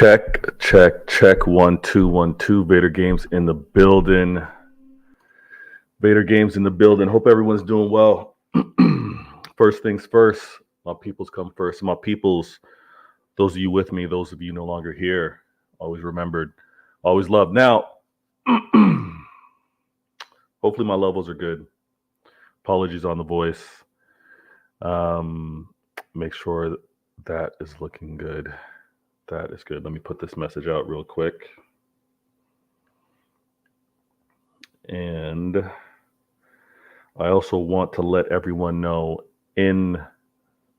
Check. 1 2 1 2. Vader Games in the building. Hope everyone's doing well. First things first. My peoples come first. My peoples, those of you with me, those of you no longer here, always remembered, always loved. Now, hopefully my levels are good. Apologies on the voice. Make sure that is looking good. That is good. Let me put this message out real quick. And I also want to let everyone know in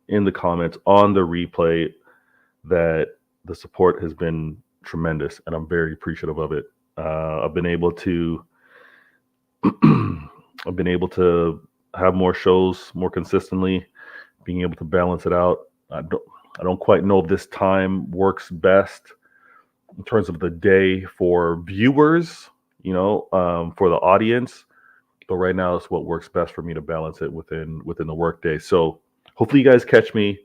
the comments on the replay that the support has been tremendous, and I'm very appreciative of it. I've been able to have more shows more consistently, being able to balance it out. I don't quite know if this time works best in terms of the day for viewers, for the audience. But right now, it's what works best for me to balance it within the workday. So hopefully you guys catch me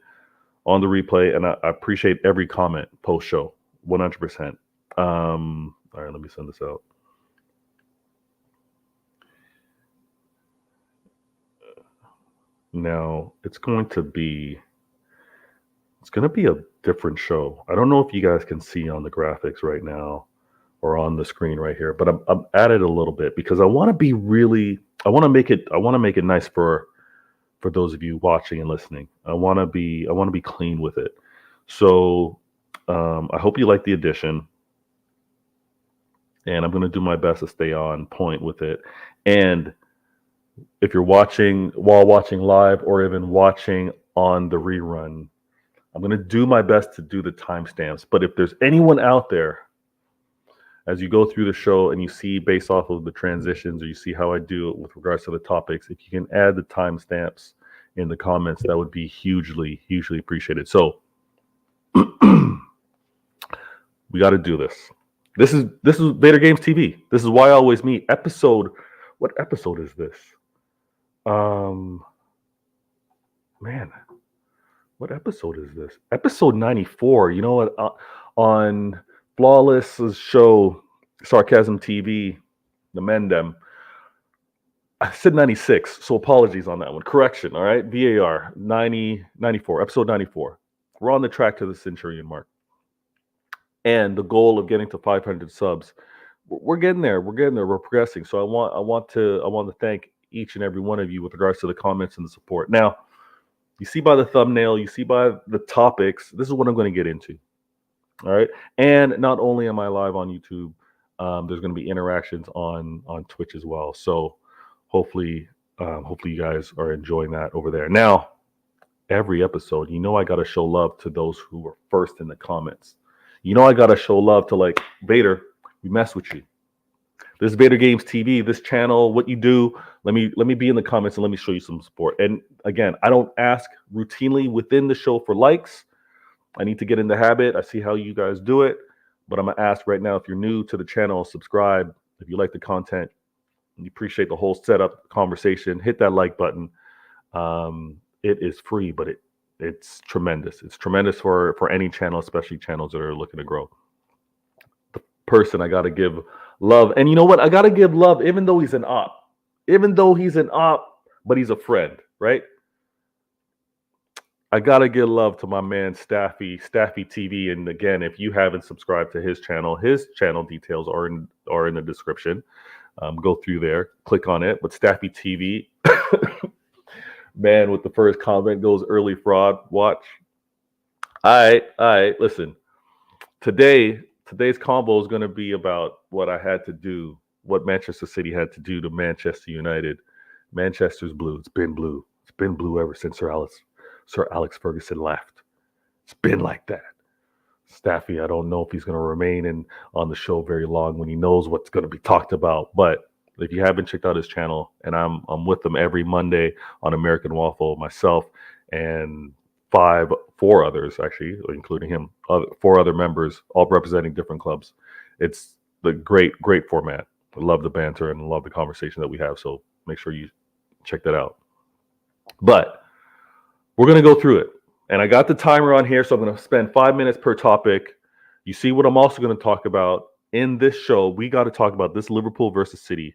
on the replay, and I appreciate every comment post-show, 100%. All right, let me send this out. Now, it's going to be a different show. I don't know if you guys can see on the graphics right now or on the screen right here, but I'm at it a little bit because I want to make it nice for those of you watching and listening. I want to be clean with it. So I hope you like the addition, and I'm going to do my best to stay on point with it. And if you're watching live or even watching on the rerun, I'm going to do my best to do the timestamps. But if there's anyone out there, as you go through the show and you see based off of the transitions, or you see how I do it with regards to the topics, if you can add the timestamps in the comments, that would be hugely, hugely appreciated. So we got to do this. This is Vader Games TV. This is why I always meet. What episode is this? Man. What episode is this? Episode 94. You know what? On Flawless's show, SarcasmTV, the Mendem, I said 96, so apologies on that one. Correction, all right? VAR, 94, episode 94. We're on the track to the Centurion mark. And the goal of getting to 500 subs, we're getting there. We're progressing. So I want to thank each and every one of you with regards to the comments and the support. Now, you see by the thumbnail, you see by the topics, this is what I'm going to get into. All right. And not only am I live on YouTube, there's going to be interactions on Twitch as well. So hopefully you guys are enjoying that over there. Now, every episode, I got to show love to those who were first in the comments. I got to show love to, like, Vader, we mess with you. This is Vader Games TV, this channel, what you do. Let me be in the comments and let me show you some support. And again, I don't ask routinely within the show for likes. I need to get in the habit. I see how you guys do it. But I'm going to ask right now, if you're new to the channel, subscribe. If you like the content, you appreciate the whole setup conversation, hit that like button. It is free, but it's tremendous. It's tremendous for any channel, especially channels that are looking to grow. The person I got to give love. And you know what? I got to give love even though he's an op. But he's a friend, right? I got to give love to my man, StaffyTV. And again, if you haven't subscribed to his channel details are in the description. Go through there, click on it. But StaffyTV, man, with the first comment goes early fraud. Watch. All right. Listen, today's combo is going to be about what I had to do, what Manchester City had to do to Manchester United. Manchester's blue. It's been blue. It's been blue ever since Sir Alex Ferguson left. It's been like that. Staffy, I don't know if he's going to remain on the show very long when he knows what's going to be talked about. But if you haven't checked out his channel, and I'm with him every Monday on American Waffle, myself and four others, actually, including him, 4 other members, all representing different clubs. It's the great format. I love the banter and love the conversation that we have. So make sure you check that out. But we're going to go through it. And I got the timer on here, so I'm going to spend 5 minutes per topic. You see what I'm also going to talk about in this show. We got to talk about this Liverpool versus City.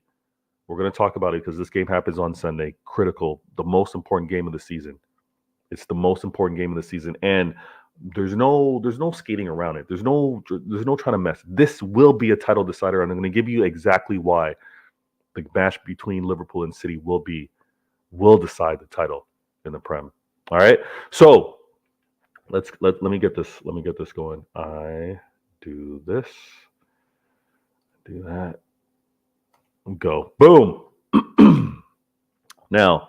We're going to talk about it because this game happens on Sunday. Critical, the most important game of the season. It's the most important game of the season, and there's no skating around it. There's no trying to mess. This will be a title decider, and I'm going to give you exactly why the match between Liverpool and City will decide the title in the Prem. All right, so let me get this going. I do this, do that, go, boom. Now,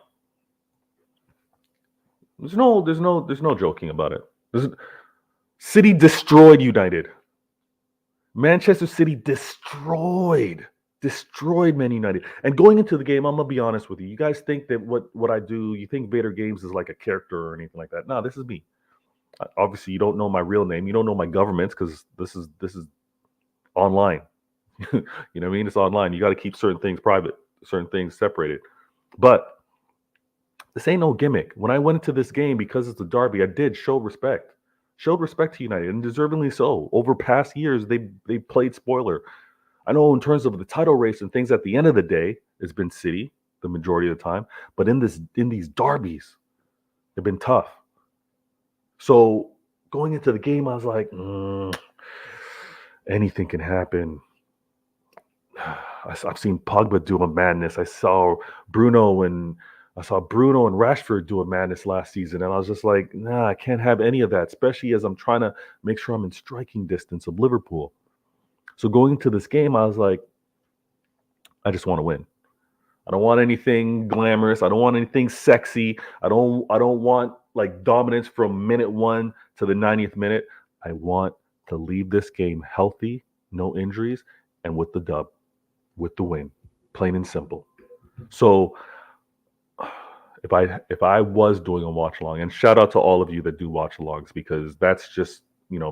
there's no joking about it. City destroyed United. Manchester City destroyed Man United. And going into the game, I'm gonna be honest with you. You guys think that what I do, you think Vader Games is like a character or anything like that. No, this is me. Obviously, you don't know my real name. You don't know my government's because this is online. You know what I mean? It's online. You got to keep certain things private, certain things separated. But this ain't no gimmick. When I went into this game, because it's a derby, I did show respect. Showed respect to United, and deservingly so. Over past years, they played spoiler. I know in terms of the title race and things at the end of the day, it's been City the majority of the time. But in these derbies, they've been tough. So going into the game, I was like, anything can happen. I've seen Pogba do a madness. I saw Bruno and Rashford do a madness last season, and I was just like, nah, I can't have any of that, especially as I'm trying to make sure I'm in striking distance of Liverpool. So going into this game, I was like, I just want to win. I don't want anything glamorous. I don't want anything sexy. I don't want like dominance from minute 1 to the 90th minute. I want to leave this game healthy, no injuries, and with the dub, with the win, plain and simple. So if I was doing a watch along, and shout out to all of you that do watch alongs, because that's just,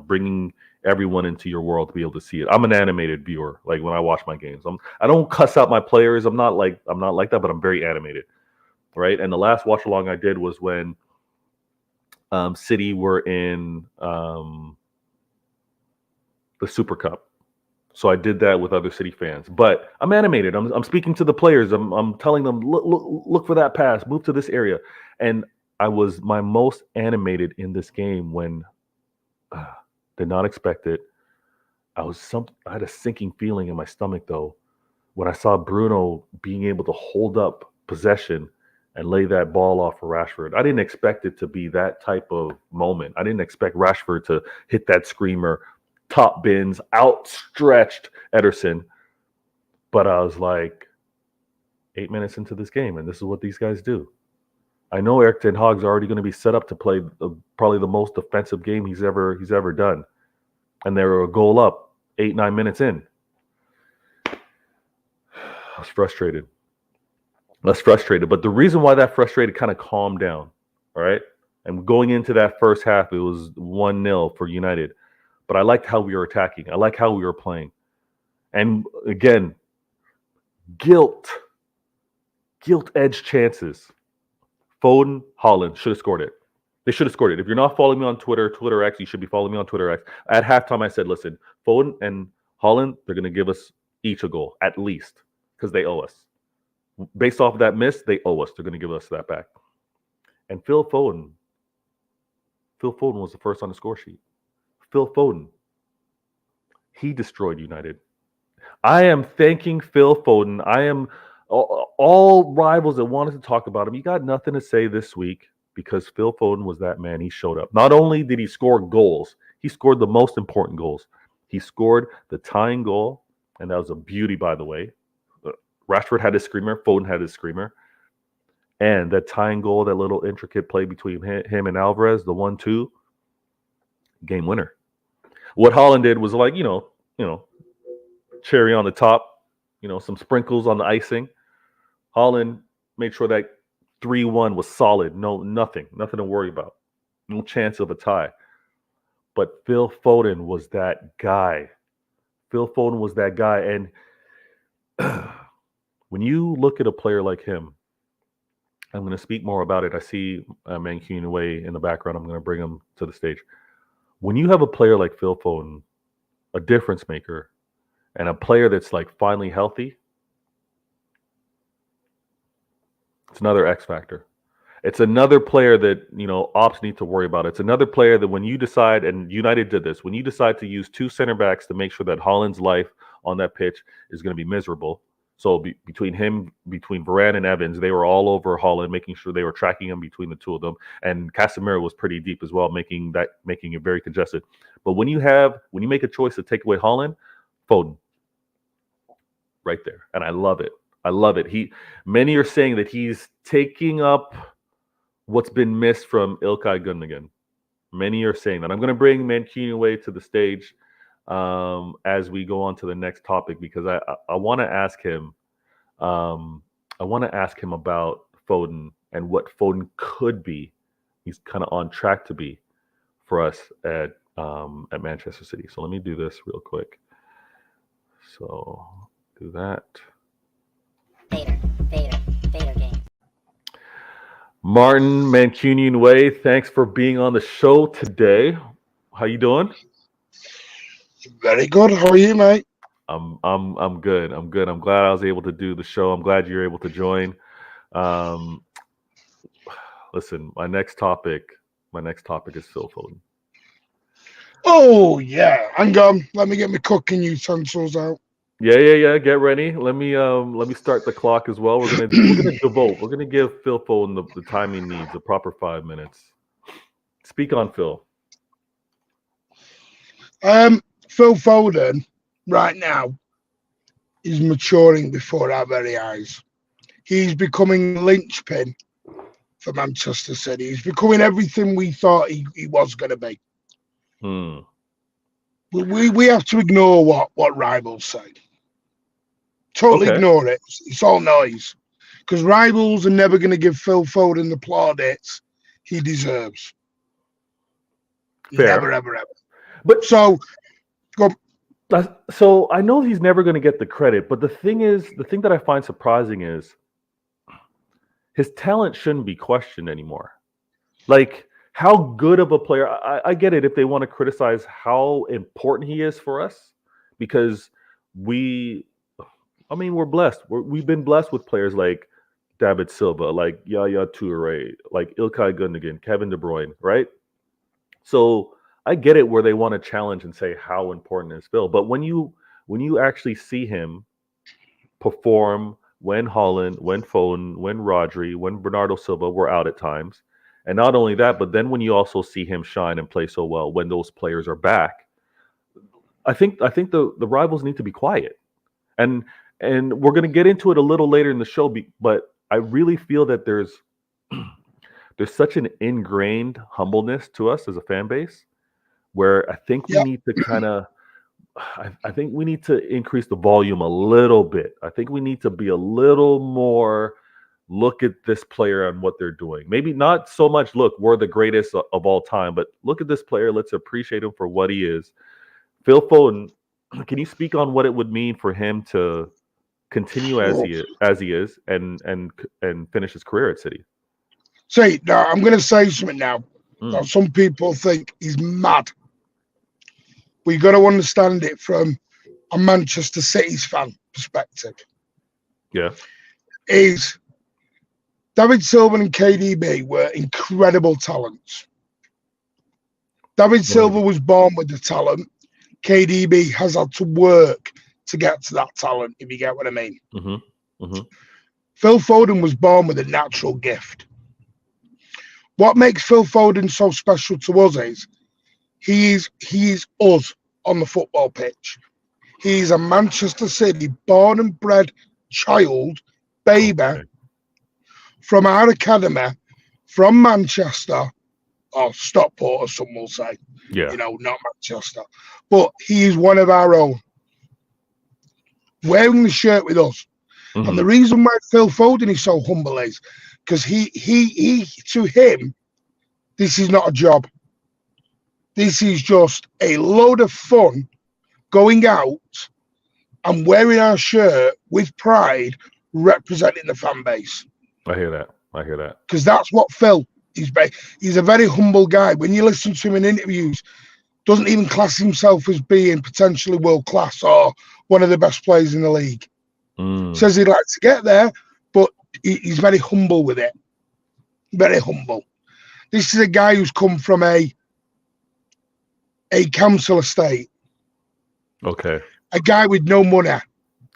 bringing everyone into your world to be able to see it. I'm an animated viewer. Like when I watch my games, I don't cuss out my players. I'm not like that, but I'm very animated, right? And the last watch along I did was when City were in the Super Cup. So I did that with other City fans. But I'm animated. I'm speaking to the players. I'm telling them, look for that pass, move to this area. And I was my most animated in this game when did not expect it. I had a sinking feeling in my stomach though when I saw Bruno being able to hold up possession and lay that ball off for Rashford. I didn't expect it to be that type of moment. I didn't expect Rashford to hit that screamer, top bins, outstretched Ederson. But I was like, 8 minutes into this game, and this is what these guys do. I know Erik ten Hag's already going to be set up to play probably the most defensive game he's ever done. And they were a goal up 8-9 minutes in. I was frustrated. But the reason why that frustrated kind of calmed down, all right? And going into that first half, it was 1-0 for United. But I liked how we were attacking. I liked how we were playing. And again, guilt edge chances. Foden, Haaland should have scored it. They should have scored it. If you're not following me on Twitter X, you should be following me on Twitter X. At halftime, I said, listen, Foden and Haaland, they're going to give us each a goal, at least, because they owe us. Based off of that miss, they owe us. They're going to give us that back. And Phil Foden was the first on the score sheet. Phil Foden, he destroyed United. I am thanking Phil Foden. I am all rivals that wanted to talk about him. You got nothing to say this week because Phil Foden was that man. He showed up. Not only did he score goals, he scored the most important goals. He scored the tying goal, and that was a beauty, by the way. Rashford had his screamer. Foden had his screamer. And that tying goal, that little intricate play between him and Alvarez, the 1-2, game winner. What Haaland did was like, cherry on the top, some sprinkles on the icing. Haaland made sure that 3-1 was solid. Nothing to worry about. No chance of a tie. But Phil Foden was that guy. And when you look at a player like him, I'm going to speak more about it. I see Mancunier in the background. I'm going to bring him to the stage. When you have a player like Phil Foden, a difference maker, and a player that's like finally healthy, it's another X factor. It's another player that, ops need to worry about. It's another player that when you decide, and United did this, when you decide to use two center backs to make sure that Haaland's life on that pitch is going to be miserable. So between Varane and Evans, they were all over Haaland, making sure they were tracking him between the two of them. And Casemiro was pretty deep as well, making it very congested. But when you make a choice to take away Haaland, Foden, right there, and I love it. I love it. Many are saying that he's taking up what's been missed from Ilkay Gundogan. Many are saying that. I'm going to bring Mancini away to the stage as we go on to the next topic, because I want to ask him. I want to ask him about Foden and what Foden could be. He's kind of on track to be for us at Manchester City. So let me do this real quick. So do that. Vader game. Martin Mancunian Way, thanks for being on the show today. How you doing? Very good. How are you, mate? I'm good. I'm good. I'm glad I was able to do the show. I'm glad you're able to join. Listen, my next topic is Phil Foden. Oh yeah, hang on. Let me get my cooking utensils out. Yeah. Get ready. Let me start the clock as well. We're gonna devote. We're gonna give Phil Foden the time he needs, the proper 5 minutes. Speak on Phil. Phil Foden right now is maturing before our very eyes. He's becoming a linchpin for Manchester City. He's becoming everything we thought he was going to be. We have to ignore what rivals say. Totally ignore it. It's all noise. Because rivals are never going to give Phil Foden the plaudits he deserves. Fair. Never, ever, ever. But so I know he's never going to get the credit, but the thing that I find surprising is his talent shouldn't be questioned anymore. Like, how good of a player, I get it if they want to criticize how important he is for us, because we're blessed. We've been blessed with players like David Silva, like Yaya Toure, like Ilkay Gundogan, Kevin De Bruyne, right? So I get it where they want to challenge and say how important is Phil, but when you actually see him perform when Haaland, when Foden, when Rodri, when Bernardo Silva were out at times, and not only that, but then when you also see him shine and play so well when those players are back, I think the rivals need to be quiet, and we're going to get into it a little later in the show, but I really feel that there's such an ingrained humbleness to us as a fan base, where I think we need to I think we need to increase the volume a little bit. I think we need to be a little more, look at this player and what they're doing. Maybe not so much, look, we're the greatest of all time, but look at this player. Let's appreciate him for what he is. Phil Foden, can you speak on what it would mean for him to continue as he is and finish his career at City? See, now I'm going to say something now. Now, some people think he's mad. But you got to understand it from a Manchester City's fan perspective. Yeah. Is David Silva and KDB were incredible talents. David Silva was born with the talent. KDB has had to work to get to that talent, if you get what I mean. Phil Foden was born with a natural gift. What makes Phil Foden so special to us is he is us on the football pitch. He's a Manchester City born and bred child, baby, from our academy, from Manchester, or Stockport, as some will say. Yeah. Not Manchester. But he is one of our own, wearing the shirt with us. And the reason why Phil Foden is so humble is because he to him, this is not a job. This is just a load of fun, going out and wearing our shirt with pride, representing the fan base. I hear that. Because that's what Phil is. He's a very humble guy. When you listen to him in interviews, doesn't even class himself as being potentially world class or one of the best players in the league. Says he'd like to get there, but he's very humble with it. Very humble. This is a guy who's come from a council estate. Okay. A guy with no money.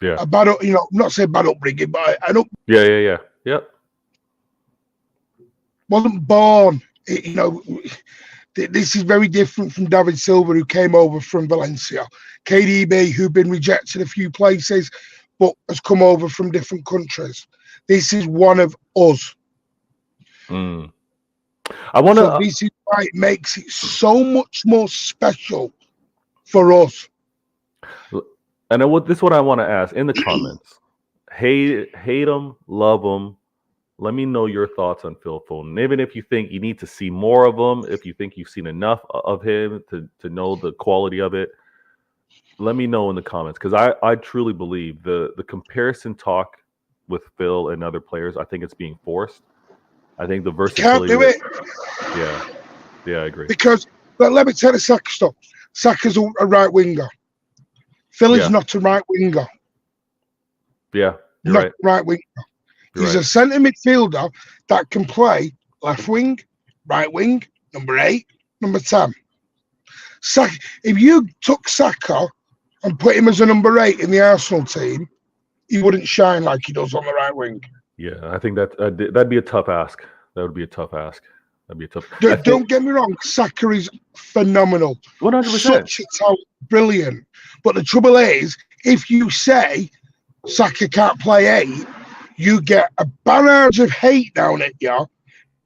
Yeah. A bad, not saying bad upbringing, but Yeah. Yep. Wasn't born. This is very different from David Silva, who came over from Valencia. KDB, who'd been rejected a few places, but has come over from different countries. This is one of us. I want to. This is why it makes it so much more special for us. And this is what I want to ask in the comments. Hate him, love him. Let me know your thoughts on Phil Foden. Even if you think you need to see more of him, if you think you've seen enough of him to know the quality of it, let me know in the comments. Because I truly believe the comparison talk with Phil and other players, I think it's being forced. I think the versatility. Can't do it. Yeah, I agree. Because let me tell you Saka stuff. Saka's a right winger. Phil is not a right winger. Yeah, not right winger. He's a centre midfielder that can play left wing, right wing, number 8, number 10. Saka, if you took Saka and put him as a number 8 in the Arsenal team, he wouldn't shine like he does on the right wing. Yeah, I think that'd be a tough ask. That would be a tough ask. That'd be a tough. Don't get me wrong, Saka is phenomenal. 100%. Such a talent, brilliant. But the trouble is, if you say Saka can't play 8, you get a barrage of hate down at you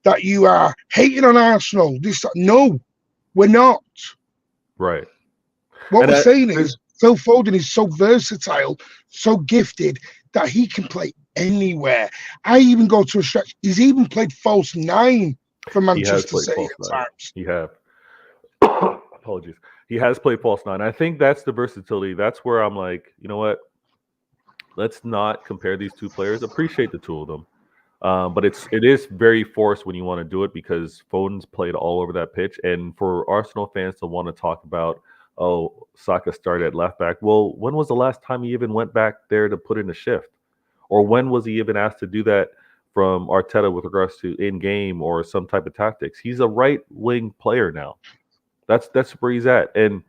that you are hating on Arsenal. No, we're not. Right. What we're saying is Phil Foden is so versatile, so gifted that he can play anywhere. I even go to a stretch. He's even played false 9 for Manchester City at times. He have. Apologies. He has played false 9. I think that's the versatility. That's where I'm like, you know what? Let's not compare these two players. Appreciate the two of them. But it is very forced when you want to do it because Foden's played all over that pitch. And for Arsenal fans to want to talk about, oh, Saka started at left back. Well, when was the last time he even went back there to put in a shift? Or when was he even asked to do that from Arteta with regards to in-game or some type of tactics? He's a right wing player now. That's where he's at. And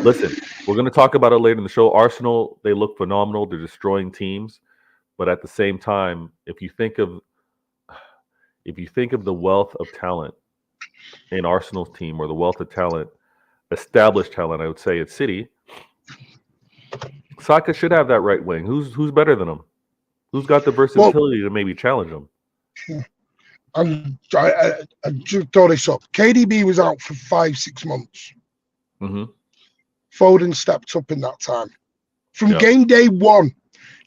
listen, we're going to talk about it later in the show. Arsenal, they look phenomenal. They're destroying teams. But at the same time, if you think of the wealth of talent in Arsenal's team or the wealth of talent, established talent, I would say at City, Saka should have that right wing. Who's better than him? Who's got the versatility to maybe challenge him? I just throw this up. KDB was out for 5-6 months. Mm-hmm. Foden stepped up in that time. From game day 1,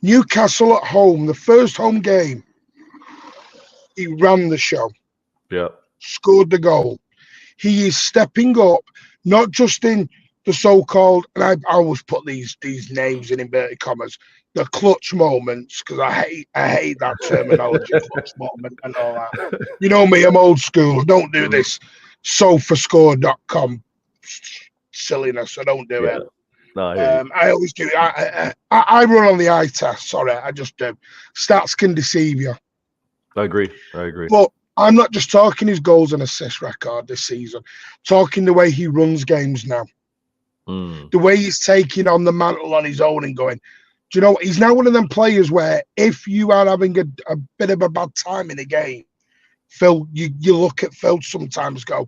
Newcastle at home, the first home game, he ran the show. Yeah. Scored the goal. He is stepping up, not just in the so-called, and I always put these names in inverted commas, the clutch moments, because I hate that terminology, clutch moment and all that. You know me, I'm old school. Don't do this sofascore.com silliness. I don't do it. No, I always do. I run on the eye test. Sorry, I just do. Stats can deceive you. I agree. But I'm not just talking his goals and assist record this season. Talking the way he runs games now. The way he's taking on the mantle on his own and going, do you know what? He's now one of them players where if you are having a bit of a bad time in a game, Phil, you look at Phil sometimes go,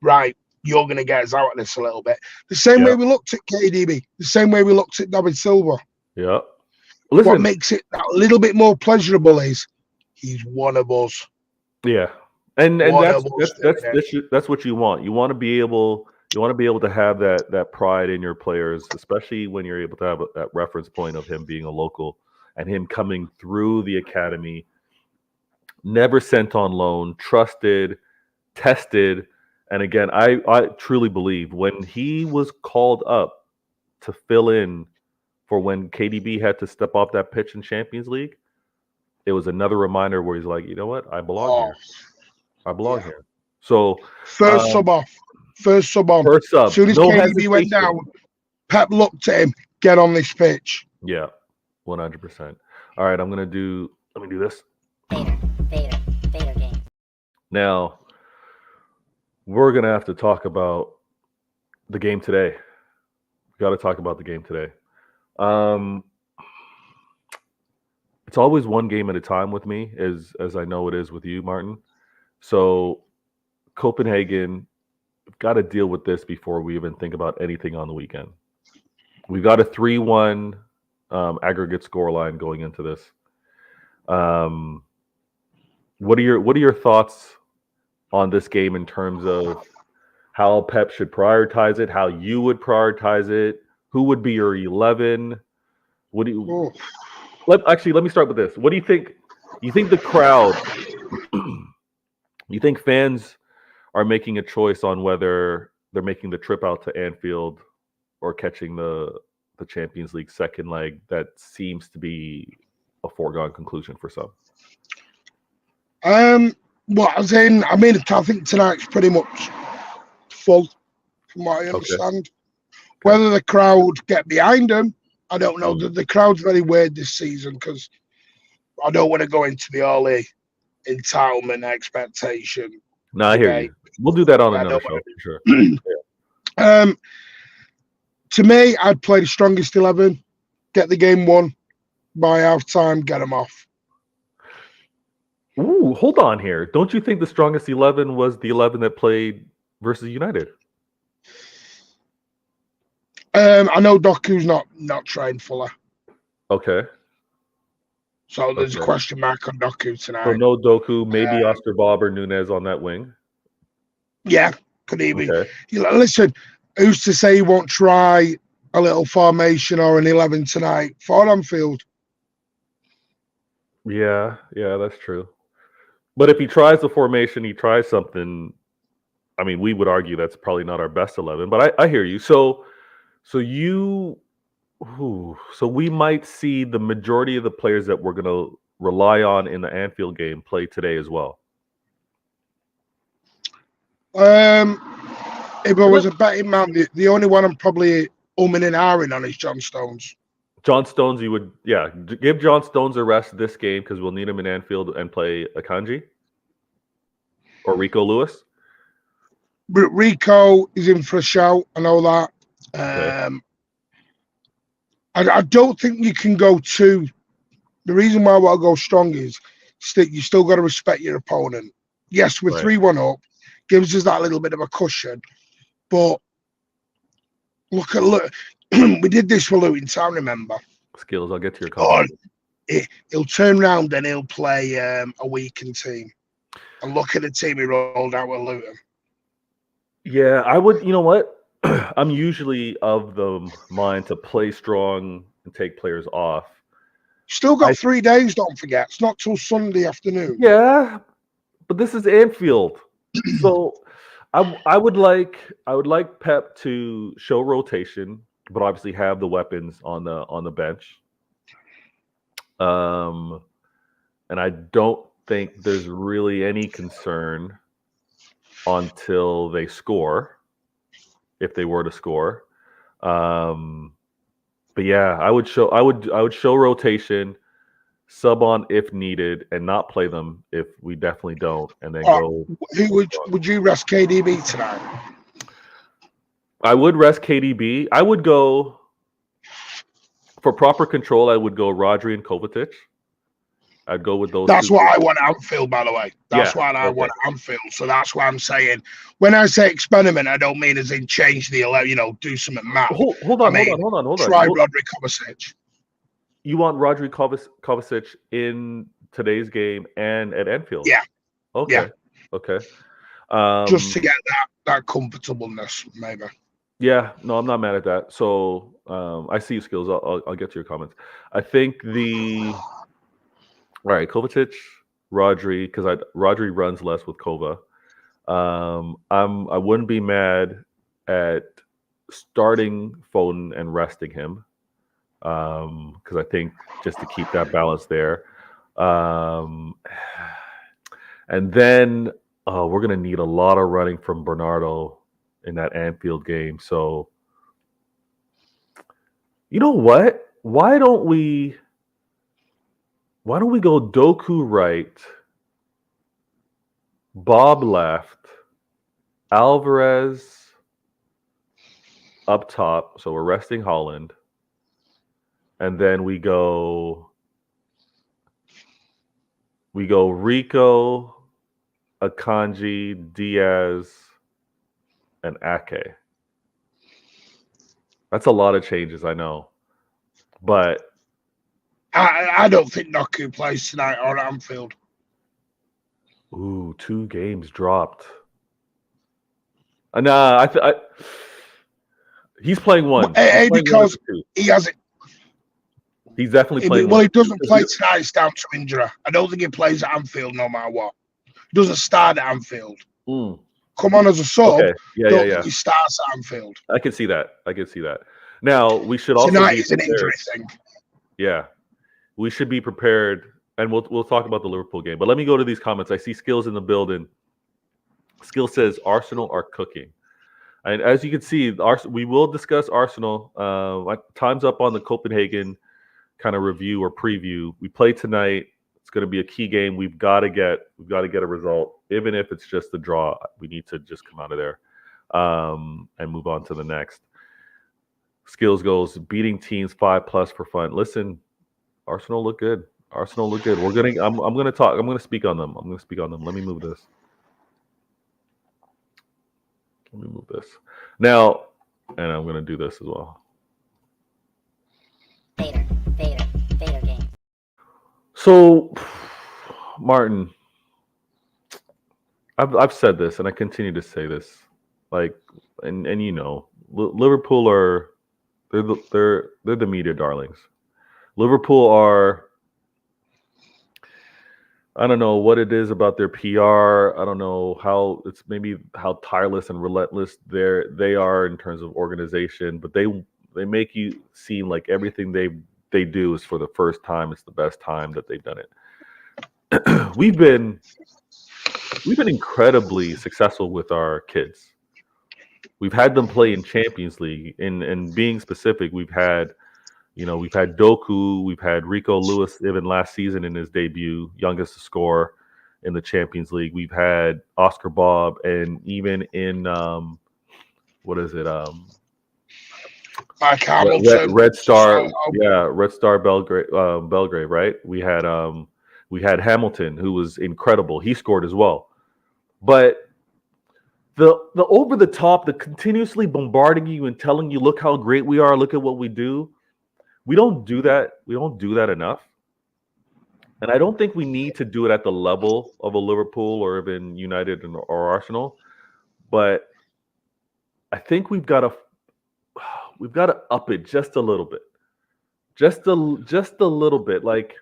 right, you're going to get us out of this a little bit. The same way we looked at KDB, the same way we looked at David Silva. Yeah. Listen, what makes it a little bit more pleasurable is he's one of us. Yeah. And that's what you want. You want to be able to have that pride in your players, especially when you're able to have that reference point of him being a local and him coming through the academy, never sent on loan, trusted, tested. And again, I truly believe when he was called up to fill in for when KDB had to step off that pitch in Champions League, it was another reminder where he's like, you know what? I belong here. I belong here. So first sub off. First sub on. First As sub. soon as No KDB went hesitation. down, Pep looked at him, get on this pitch. Yeah, 100%. All right, let me do this. Vader game. Now, we're going to have to talk about the game today. We got to talk about the game today. It's always one game at a time with me, as I know it is with you, Martin. So, Copenhagen, we've got to deal with this before we even think about anything on the weekend. We've got a 3-1 aggregate scoreline going into this. What are your thoughts on this game in terms of how Pep should prioritize it, how you would prioritize it, who would be your 11? What do you? Let me start with this. What do you think? You think the crowd? You think fans are making a choice on whether they're making the trip out to Anfield or catching the Champions League second leg? That seems to be a foregone conclusion for some. Well, I think tonight's pretty much full, from what I understand. Okay. Whether the crowd get behind them, I don't know. The crowd's very weird this season because I don't want to go into the early entitlement expectation. No, I hear you. We'll do that on another show for sure. To me, I'd play the strongest 11, get the game won by half time, get them off. Ooh, hold on here. Don't you think the strongest 11 was the 11 that played versus United? I know Doku's not trained fully. Okay. So there's a question mark on Doku tonight. So no Doku, maybe Oscar Bob or Nunez on that wing. Yeah, could he be? Listen, who's to say he won't try a little formation or an 11 tonight for Anfield? Yeah, that's true. But if he tries the formation, he tries something. I mean, we would argue that's probably not our best 11. But I hear you. So we might see the majority of the players that we're going to rely on in the Anfield game play today as well. If I was a betting man, the only one I'm probably umming and ahhing on is John Stones. John Stones, you would, give John Stones a rest this game because we'll need him in Anfield and play Akanji or Rico Lewis. But Rico is in for a shout. I know that. Okay. I don't think you can go too. The reason why I want to go strong is you still got to respect your opponent. Yes, we're 3-1 up, gives us that little bit of a cushion. But look, we did this for Luton Town, remember? Skills, I'll get to your comment. He'll turn around and he'll play a weakened team. And look at the team he rolled out with Luton. Yeah, I would. You know what? I'm usually of the mind to play strong and take players off. Still got 3 days, don't forget. It's not till Sunday afternoon. Yeah, but this is Anfield. So I would like Pep to show rotation, but obviously have the weapons on the bench. And I don't think there's really any concern until they score, if they were to score. But yeah, I would show rotation, sub on if needed, and not play them if we definitely don't, and then go. Who would you rest KDB tonight? I would rest KDB. I would go for proper control. I would go Rodri and Kovacic. I'd go with those. That's what I want at Anfield, by the way. That's what I want at Anfield. So that's why I'm saying, when I say experiment, I don't mean as in change the 11, do something mad. Hold on. Try Rodri Kovacic. You want Rodri Kovacic in today's game and at Anfield? Yeah. Okay. Yeah. Okay. Just to get that comfortableness, maybe. Yeah. No, I'm not mad at that. So I see your skills. I'll get to your comments. I think all right, Kovacic, Rodri, because Rodri runs less with Kova. I wouldn't be mad at starting Foden and resting him, because I think just to keep that balance there. And then we're gonna need a lot of running from Bernardo in that Anfield game. So, you know what? Why don't we go Doku right, Bob left, Alvarez up top. So we're resting Holland, and then we go Rico, Akanji, Diaz, and Ake. That's a lot of changes, I know. But I don't think Noku plays tonight or at Anfield. ooh, 2 games dropped. Nah, he's playing one. He's playing Because one he has it. He's definitely playing Well, one. he doesn't play tonight. It's down to injury. I don't think he plays at Anfield no matter what. He doesn't start at Anfield. Mm. Come on as a sub. Okay. Yeah. Think he starts at Anfield. I can see that. Now, we should also tonight be is an prepared. injury thing. Yeah. We should be prepared, and we'll talk about the Liverpool game. But let me go to these comments. I see Skills in the building. Skill says Arsenal are cooking. And as you can see, we will discuss Arsenal. Time's up on the Copenhagen kind of review or preview. We play tonight. It's going to be a key game. We've got to get a result, even if it's just a draw. We need to just come out of there and move on to the next. Skills goes beating teams 5+ for fun. Listen, Arsenal look good. I'm going to speak on them. Let me move this. Now, and I'm going to do this as well. Vader game. So, Martin, I've said this, and I continue to say this. And you know, Liverpool are they're the media darlings. Liverpool are. I don't know what it is about their PR. I don't know how tireless and relentless they are in terms of organization, but they make you seem like everything they do is for the first time. It's the best time that they've done it. We've been incredibly successful with our kids. We've had them play in Champions League. And being specific, we've had Doku, we've had Rico Lewis even last season in his debut, youngest to score in the Champions League. We've had Oscar Bob, and even in Mike Hamilton, Red Star Belgrade, right? We had Hamilton, who was incredible. He scored as well. But the over the top, the continuously bombarding you and telling you, look how great we are, look at what we do. We don't do that. We don't do that enough. And I don't think we need to do it at the level of a Liverpool or even United or Arsenal. But I think we've got to up it just a little bit. Just a little bit. Like,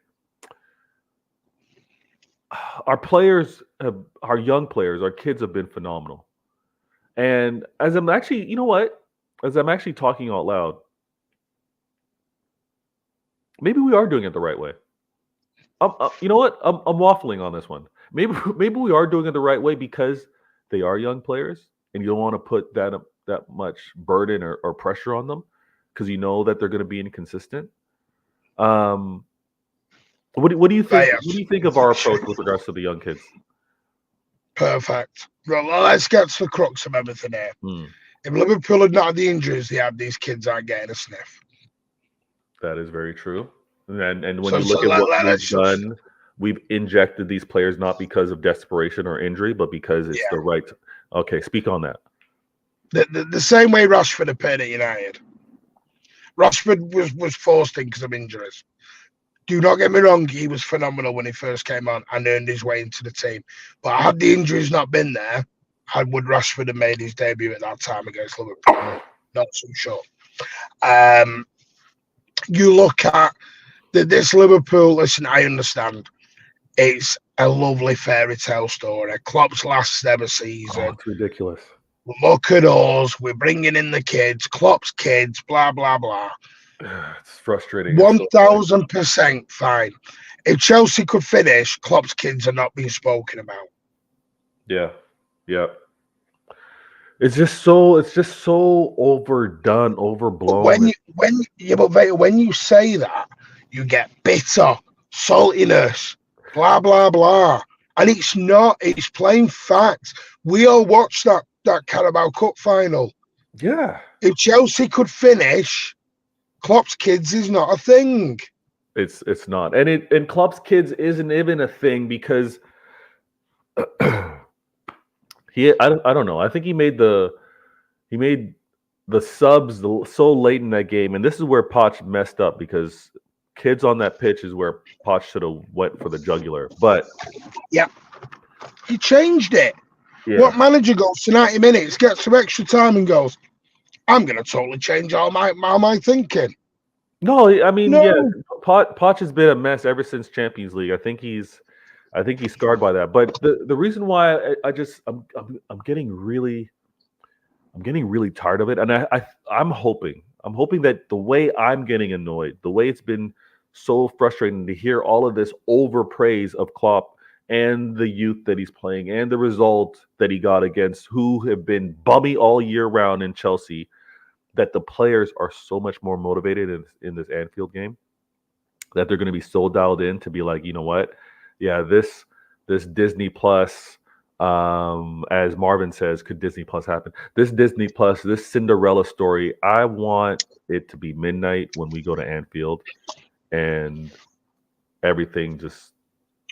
our players our young players, our kids have been phenomenal. And as I'm actually talking out loud, maybe we are doing it the right way. You know what? I'm waffling on this one. Maybe we are doing it the right way because they are young players, and you don't want to put that much burden or pressure on them because you know that they're going to be inconsistent. What do you think? What do you think of our approach with regards to the young kids? Perfect. Well, let's get to the crux of everything here. If Liverpool had not had the injuries they had, these kids aren't getting a sniff. That is very true. And when you look at what we've done, we've injected these players not because of desperation or injury, but because it's the right. Okay, speak on that. The same way Rashford appeared at United. Rashford was forced in because of injuries. Do not get me wrong, he was phenomenal when he first came on and earned his way into the team. But had the injuries not been there, would Rashford have made his debut at that time against Liverpool? Not so sure. You look at this Liverpool, listen, I understand. It's a lovely fairy tale story. Klopp's last ever season. Oh, it's ridiculous. Look at us. We're bringing in the kids. Klopp's kids, blah, blah, blah. It's frustrating. 1,000% fine. If Chelsea could finish, Klopp's kids are not being spoken about. Yeah. It's just so overdone, But overblown. when you say that, you get bitter, saltiness, blah blah blah, and it's not. It's plain facts. We all watched that Carabao Cup final. Yeah, If Chelsea could finish, Klopp's kids is not a thing. it's not, and Klopp's kids isn't even a thing because I don't know. I think he made the subs so late in that game, and this is where Poch messed up because kids on that pitch is where Poch should have went for the jugular. But He changed it. yeah, What manager goes to 90 minutes, gets some extra time, and goes, "I'm going to totally change all my thinking." no, I mean, No. yeah, Poch has been a mess ever since Champions League. I think he's scarred by that. But the reason why I'm getting really tired of it, and I'm hoping that the way I'm getting annoyed, the way it's been so frustrating to hear all of this overpraise of Klopp and the youth that he's playing and the result that he got against who have been bummy all year round in Chelsea, that the players are so much more motivated in this Anfield game, that they're going to be so dialed in to be like, you know what, yeah, this Disney Plus, as Marvin says, could Disney Plus happen? This Disney Plus, this Cinderella story, I want it to be midnight when we go to Anfield, and everything just.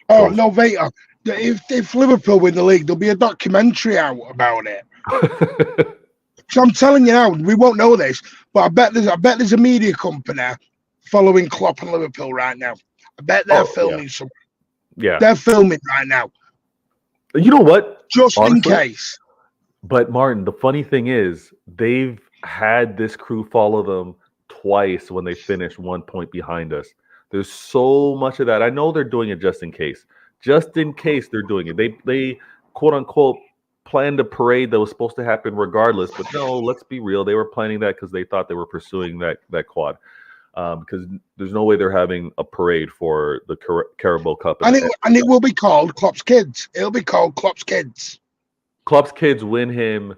Oh no, Vator. If Liverpool win the league, there'll be a documentary out about it. So I'm telling you now, we won't know this, but I bet there's a media company following Klopp and Liverpool right now. I bet they're filming something. Yeah, They're filming right now. You know what? Just Honestly, in case. But Martin, the funny thing is, they've had this crew follow them twice when they finished 1 point behind us. There's so much of that. I know they're doing it just in case. Just in case they're doing it. They quote unquote planned a parade that was supposed to happen regardless. But no, let's be real. They were planning that because they thought they were pursuing that quad. Because there's no way they're having a parade for the Carabao Cup. And it will be called Klopp's Kids. It'll be called Klopp's Kids. Klopp's kids win him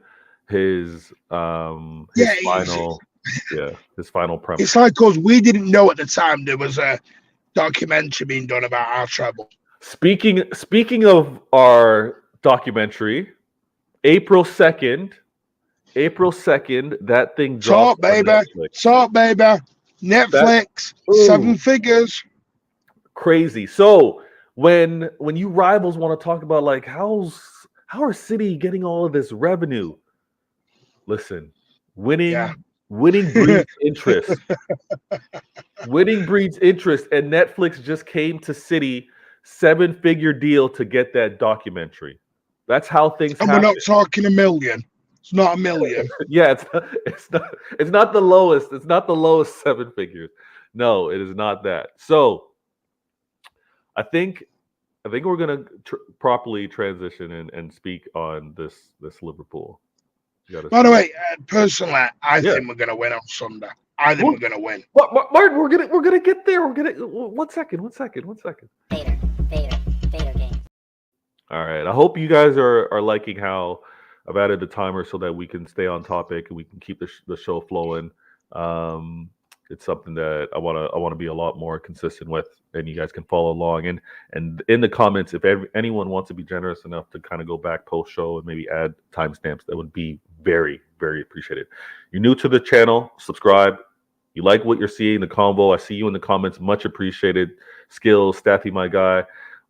his final premise. It's like us, we didn't know at the time there was a documentary being done about our treble. Speaking of our documentary, April 2nd, that thing dropped. Talk, baby. Netflix, 7 figures. Crazy. So when you rivals want to talk about like how are City getting all of this revenue? Listen, winning breeds interest. Winning breeds interest, and Netflix just came to City 7-figure deal to get that documentary. That's how things happen. We're not talking $1 million. It's not $1 million. Yeah, it's not the lowest. It's not the lowest 7 figures. No, it is not that. So I think we're gonna properly transition and speak on this Liverpool. By the way, personally, I think we're gonna win on Sunday. I think we're gonna win. Martin, we're gonna get there. We're gonna one second. Vader game. All right. I hope you guys are liking how I've added the timer so that we can stay on topic and we can keep the show flowing. It's something that I want to be a lot more consistent with, and you guys can follow along. And in the comments, if anyone wants to be generous enough to kind of go back post show and maybe add timestamps, that would be very, very appreciated. You're new to the channel, subscribe. You like what you're seeing, the combo, I see you in the comments. Much appreciated. Skills, Staffy, my guy,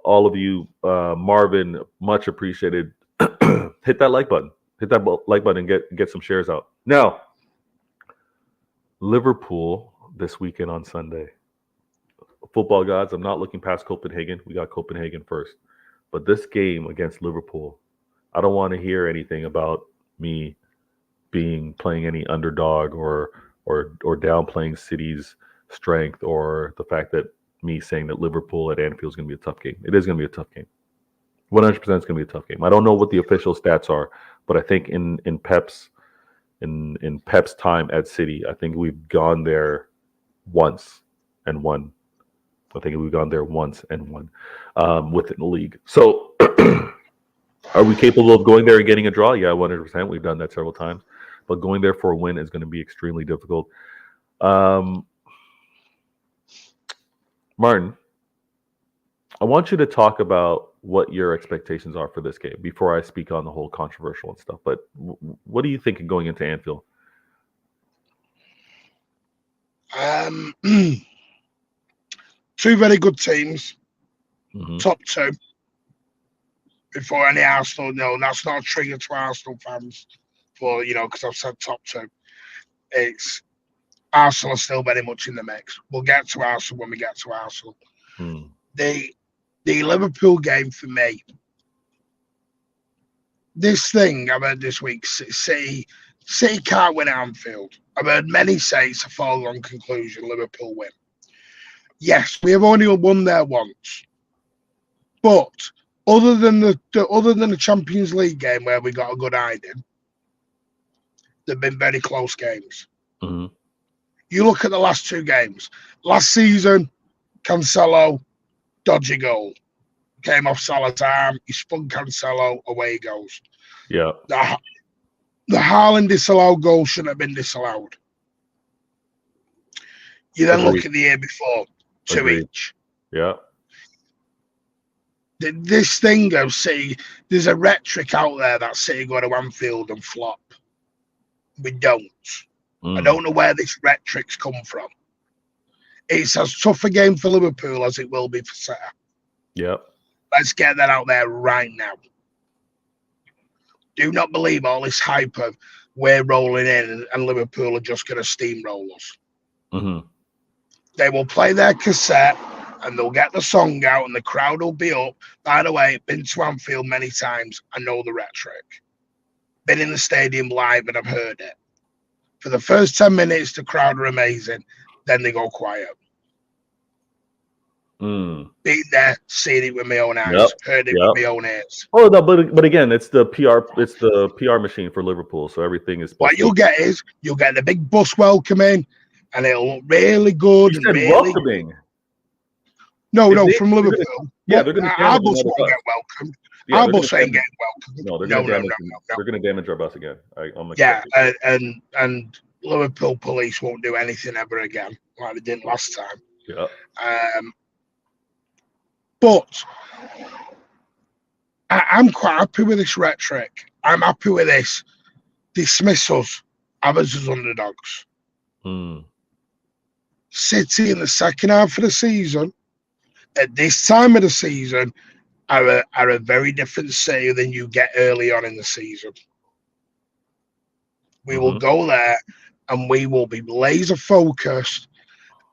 all of you, Marvin, much appreciated. Hit that like button. Hit that like button and get some shares out. Now, Liverpool this weekend on Sunday. Football gods, I'm not looking past Copenhagen. We got Copenhagen first. But this game against Liverpool, I don't want to hear anything about me playing any underdog or downplaying City's strength, or the fact that me saying that Liverpool at Anfield is going to be a tough game. It is going to be a tough game. 100% is going to be a tough game. I don't know what the official stats are, but I think in Pep's time at City, I think we've gone there once and won. Within the league. So Are we capable of going there and getting a draw? Yeah, 100%. We've done that several times. But going there for a win is going to be extremely difficult. Martin, I want you to talk about what your expectations are for this game before I speak on the whole controversial and stuff. But what are you thinking going into Anfield? Two very good teams, Mm-hmm. top two. Before any Arsenal, no, that's not a trigger to Arsenal fans. For because I've said top two. It's Arsenal are still very much in the mix. We'll get to Arsenal when we get to Arsenal. Mm. The Liverpool game for me. This thing I've heard this week, City can't win at Anfield. I've heard many say it's a foregone conclusion. Liverpool win. Yes, we have only won there once, but other than the Champions League game where we got a good hiding, they've been very close games. Mm-hmm. You look at the last two games. Last season, Cancelo, dodgy goal. Came off Salah's arm. He spun Cancelo. Away he goes. Yeah. The Haaland disallowed goal shouldn't have been disallowed. You then Agreed. look at the year before. Two Agreed. each. Yeah. This thing of City, there's a rhetoric out there that City go to Anfield and flop. We don't. I don't know where this rhetoric's come from. It's as tough a game for Liverpool as it will be for City. Yep. Let's get that out there right now. Do not believe all this hype of we're rolling in and Liverpool are just going to steamroll us. Mm-hmm. They will play their cassette and they'll get the song out and the crowd will be up. By the way, been to Anfield many times. I know the rhetoric. Been in the stadium live and I've heard it. For the first 10 minutes, the crowd are amazing. Then they go quiet. Been there, seen it with my own eyes, heard it with my own ears. Oh no, but again, it's the PR machine for Liverpool, so everything is. What you'll get is you'll get the big bus welcoming, and it'll look really good. You and said really welcoming. No, from Liverpool. They're going to our bus won't get welcomed. Yeah, our bus ain't getting welcomed. No, they're going to damage. They're going to damage our bus again. And Liverpool police won't do anything ever again like they didn't last time. Yeah. But I'm quite happy with this rhetoric. I'm happy with this. Dismiss us, have us as underdogs. City in the second half of the season, at this time of the season, are a very different City than you get early on in the season. We will go there and we will be laser focused.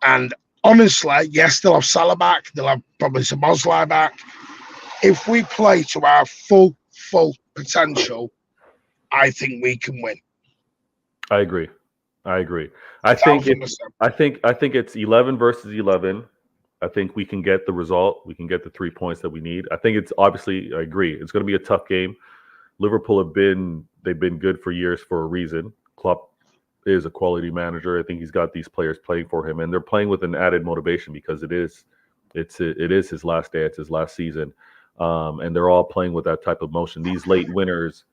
And honestly, yes, they'll have Salah back. They'll have probably Szoboszlai back. If we play to our full potential, I think we can win. I agree. I think it's 11 versus 11. I think we can get the result. We can get the 3 points that we need. I think it's obviously. I agree. It's going to be a tough game. Liverpool they've been good for years for a reason. Klopp is a quality manager. I think he's got these players playing for him, and they're playing with an added motivation because it is his last day, it's his last season, and they're all playing with that type of motion. These late winners,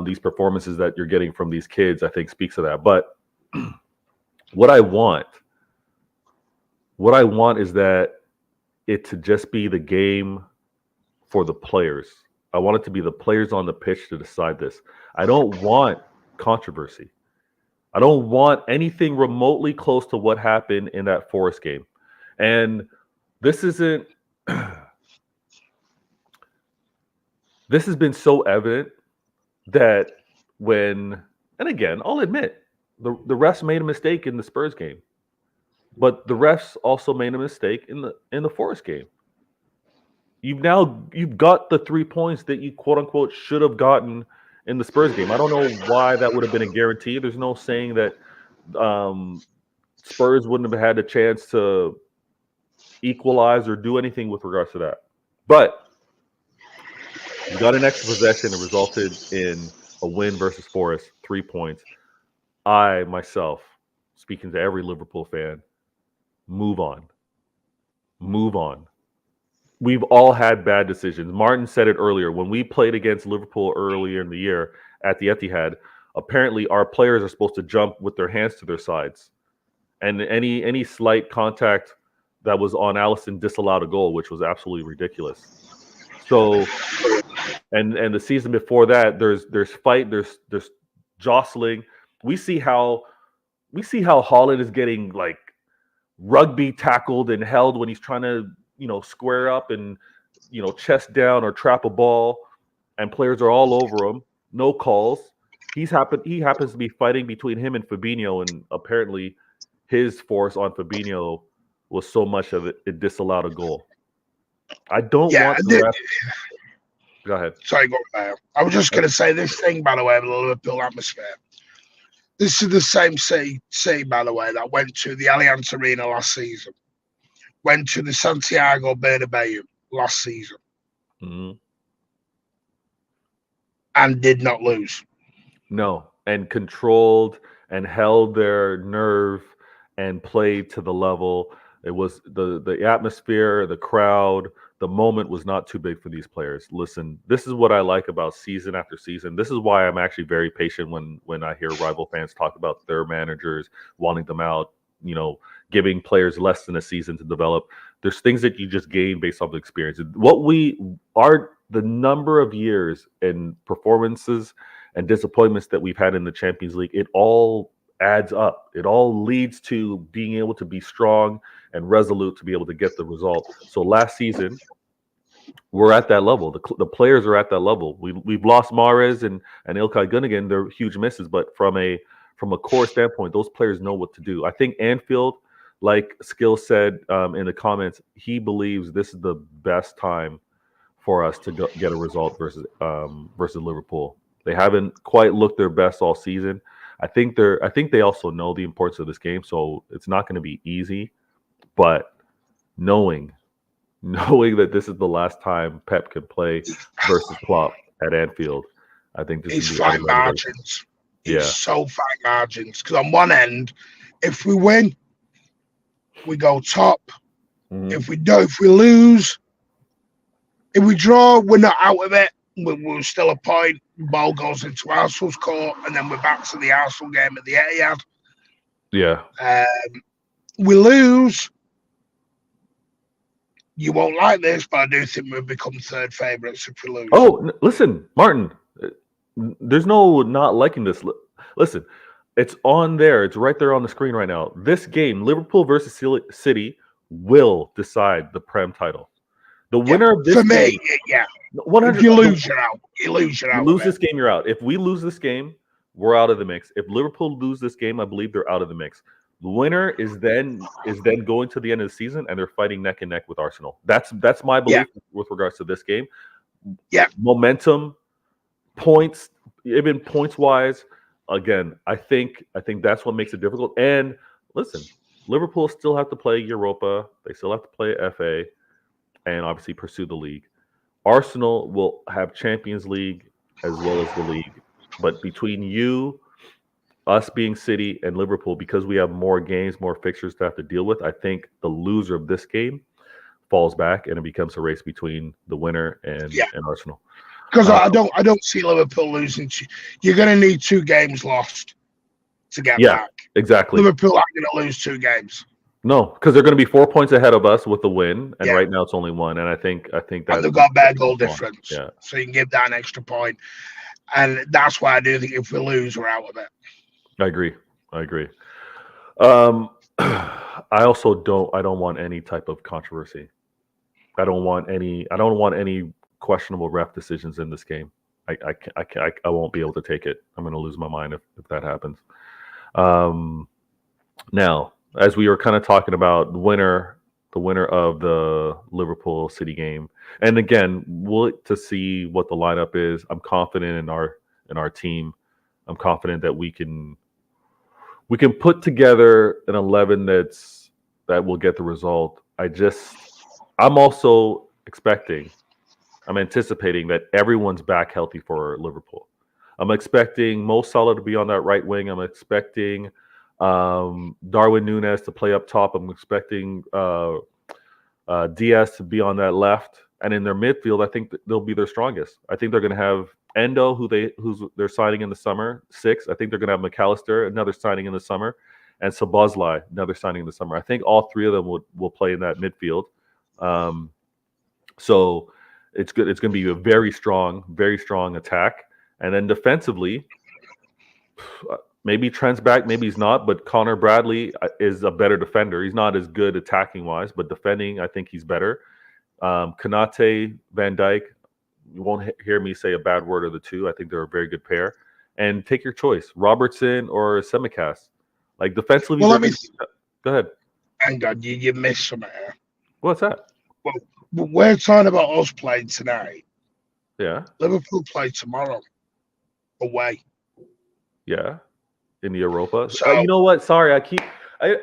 these performances that you're getting from these kids, I think speaks to that. But what I want is that it to just be the game for the players. I want it to be the players on the pitch to decide this. I don't want controversy. I don't want anything remotely close to what happened in that Forest game. And this isn't this has been so evident that and again, I'll admit, the refs made a mistake in the Spurs game. But the refs also made a mistake in the Forest game. You've got the 3 points that you quote unquote should have gotten in the Spurs game. I don't know why that would have been a guarantee. There's no saying that Spurs wouldn't have had a chance to equalize or do anything with regards to that. But you got an extra possession that resulted in a win versus Forest, 3 points. I myself, speaking to every Liverpool fan, move on. we've all had bad decisions. Martin said it earlier. When we played against Liverpool earlier in the year at the Etihad, apparently our players are supposed to jump with their hands to their sides. And any slight contact that was on Allison disallowed a goal, which was absolutely ridiculous. So, and the season before that, there's fight, there's jostling. We see how Holland is getting like rugby tackled and held when he's trying to square up and chest down or trap a ball, and players are all over him. No calls. He happens to be fighting between him and Fabinho, and apparently his force on Fabinho was so much of it disallowed a goal. I don't want the ref. Go ahead. Sorry, go ahead. I was just going to say this thing, by the way, of the Liverpool atmosphere. This is the same city, by the way, that went to the Allianz Arena last season, went to the Santiago Bernabeu last season, and did not lose. No, and controlled and held their nerve and played to the level. It was the atmosphere, the crowd, the moment was not too big for these players. Listen, this is what I like about season after season. This is why I'm actually very patient when I hear rival fans talk about their managers wanting them out, giving players less than a season to develop. There's things that you just gain based off of experience. The number of years and performances and disappointments that we've had in the Champions League, it all adds up. It all leads to being able to be strong and resolute to be able to get the result. So last season, we're at that level. The players are at that level. We've lost Mahrez and Ilkay Gundogan. They're huge misses, but from a core standpoint, those players know what to do. I think Anfield, like Skill said in the comments, he believes this is the best time for us to get a result versus Liverpool. They haven't quite looked their best all season. I think they also know the importance of this game, so it's not going to be easy. But knowing that this is the last time Pep can play versus Klopp at Anfield, I think this is fine margins. It's so fine margins. Because on one end, if we win, we go top. Mm-hmm. If we lose, if we draw, we're not out of it. We're still a point. Ball goes into Arsenal's court, and then we're back to the Arsenal game at the Etihad. Yeah. We lose. You won't like this, but I do think we'll become third favourites if we lose. Oh, listen, Martin. There's no not liking this. Listen, it's on there. It's right there on the screen right now. This game, Liverpool versus City, will decide the Prem title. The winner of this for me, game, 100. If you lose, you're out. You lose, you're out. You lose this game, you're out. If we lose this game, we're out of the mix. If Liverpool lose this game, I believe they're out of the mix. The winner is then going to the end of the season, and they're fighting neck and neck with Arsenal. That's my belief with regards to this game. Yeah, momentum, points, even points wise. Again, I think that's what makes it difficult. And listen, Liverpool still have to play Europa. They still have to play FA, and obviously pursue the league. Arsenal will have Champions League as well as the league. But between us being City and Liverpool, because we have more games, more fixtures to have to deal with, I think the loser of this game falls back and it becomes a race between the winner and Arsenal. Because I don't see Liverpool losing. You're going to need 2 games lost to get back. Exactly. Liverpool aren't going to lose 2 games. No, because they're going to be 4 points ahead of us with the win, and right now it's only 1. And I think that they've got better goal difference, so you can give that an extra point. And that's why I do think if we lose, we're out of it. I agree. I also don't want any type of controversy. I don't want any questionable ref decisions in this game. I won't be able to take it. I'm going to lose my mind if that happens. Now, as we were kind of talking about the winner of the Liverpool City game, and again, we'll to see what the lineup is. I'm confident in our team. I'm confident that we can put together an 11 that will get the result. I'm also I'm anticipating that everyone's back healthy for Liverpool. I'm expecting Mo Salah to be on that right wing. I'm expecting Darwin Núñez to play up top. I'm expecting Diaz to be on that left, and in their midfield, I think they'll be their strongest. I think they're going to have Endo, who they're signing in the summer, 6. I think they're going to have McAllister, another signing in the summer, and Szoboszlai, another signing in the summer. I think all 3 of them will play in that midfield. So it's good. It's going to be a very strong attack, and then defensively, maybe Trent's back, maybe he's not, but Connor Bradley is a better defender. He's not as good attacking wise, but defending, I think he's better. Konate, Van Dijk, you won't hear me say a bad word of the 2. I think they're a very good pair. And take your choice, Robertson or Tsimikas. Like defensively, Well, go ahead. Hang on, you missed something here. What's that? Well, we're talking about us playing tonight. Yeah. Liverpool play tomorrow away. Yeah. In the Europa. So, you know what? Sorry,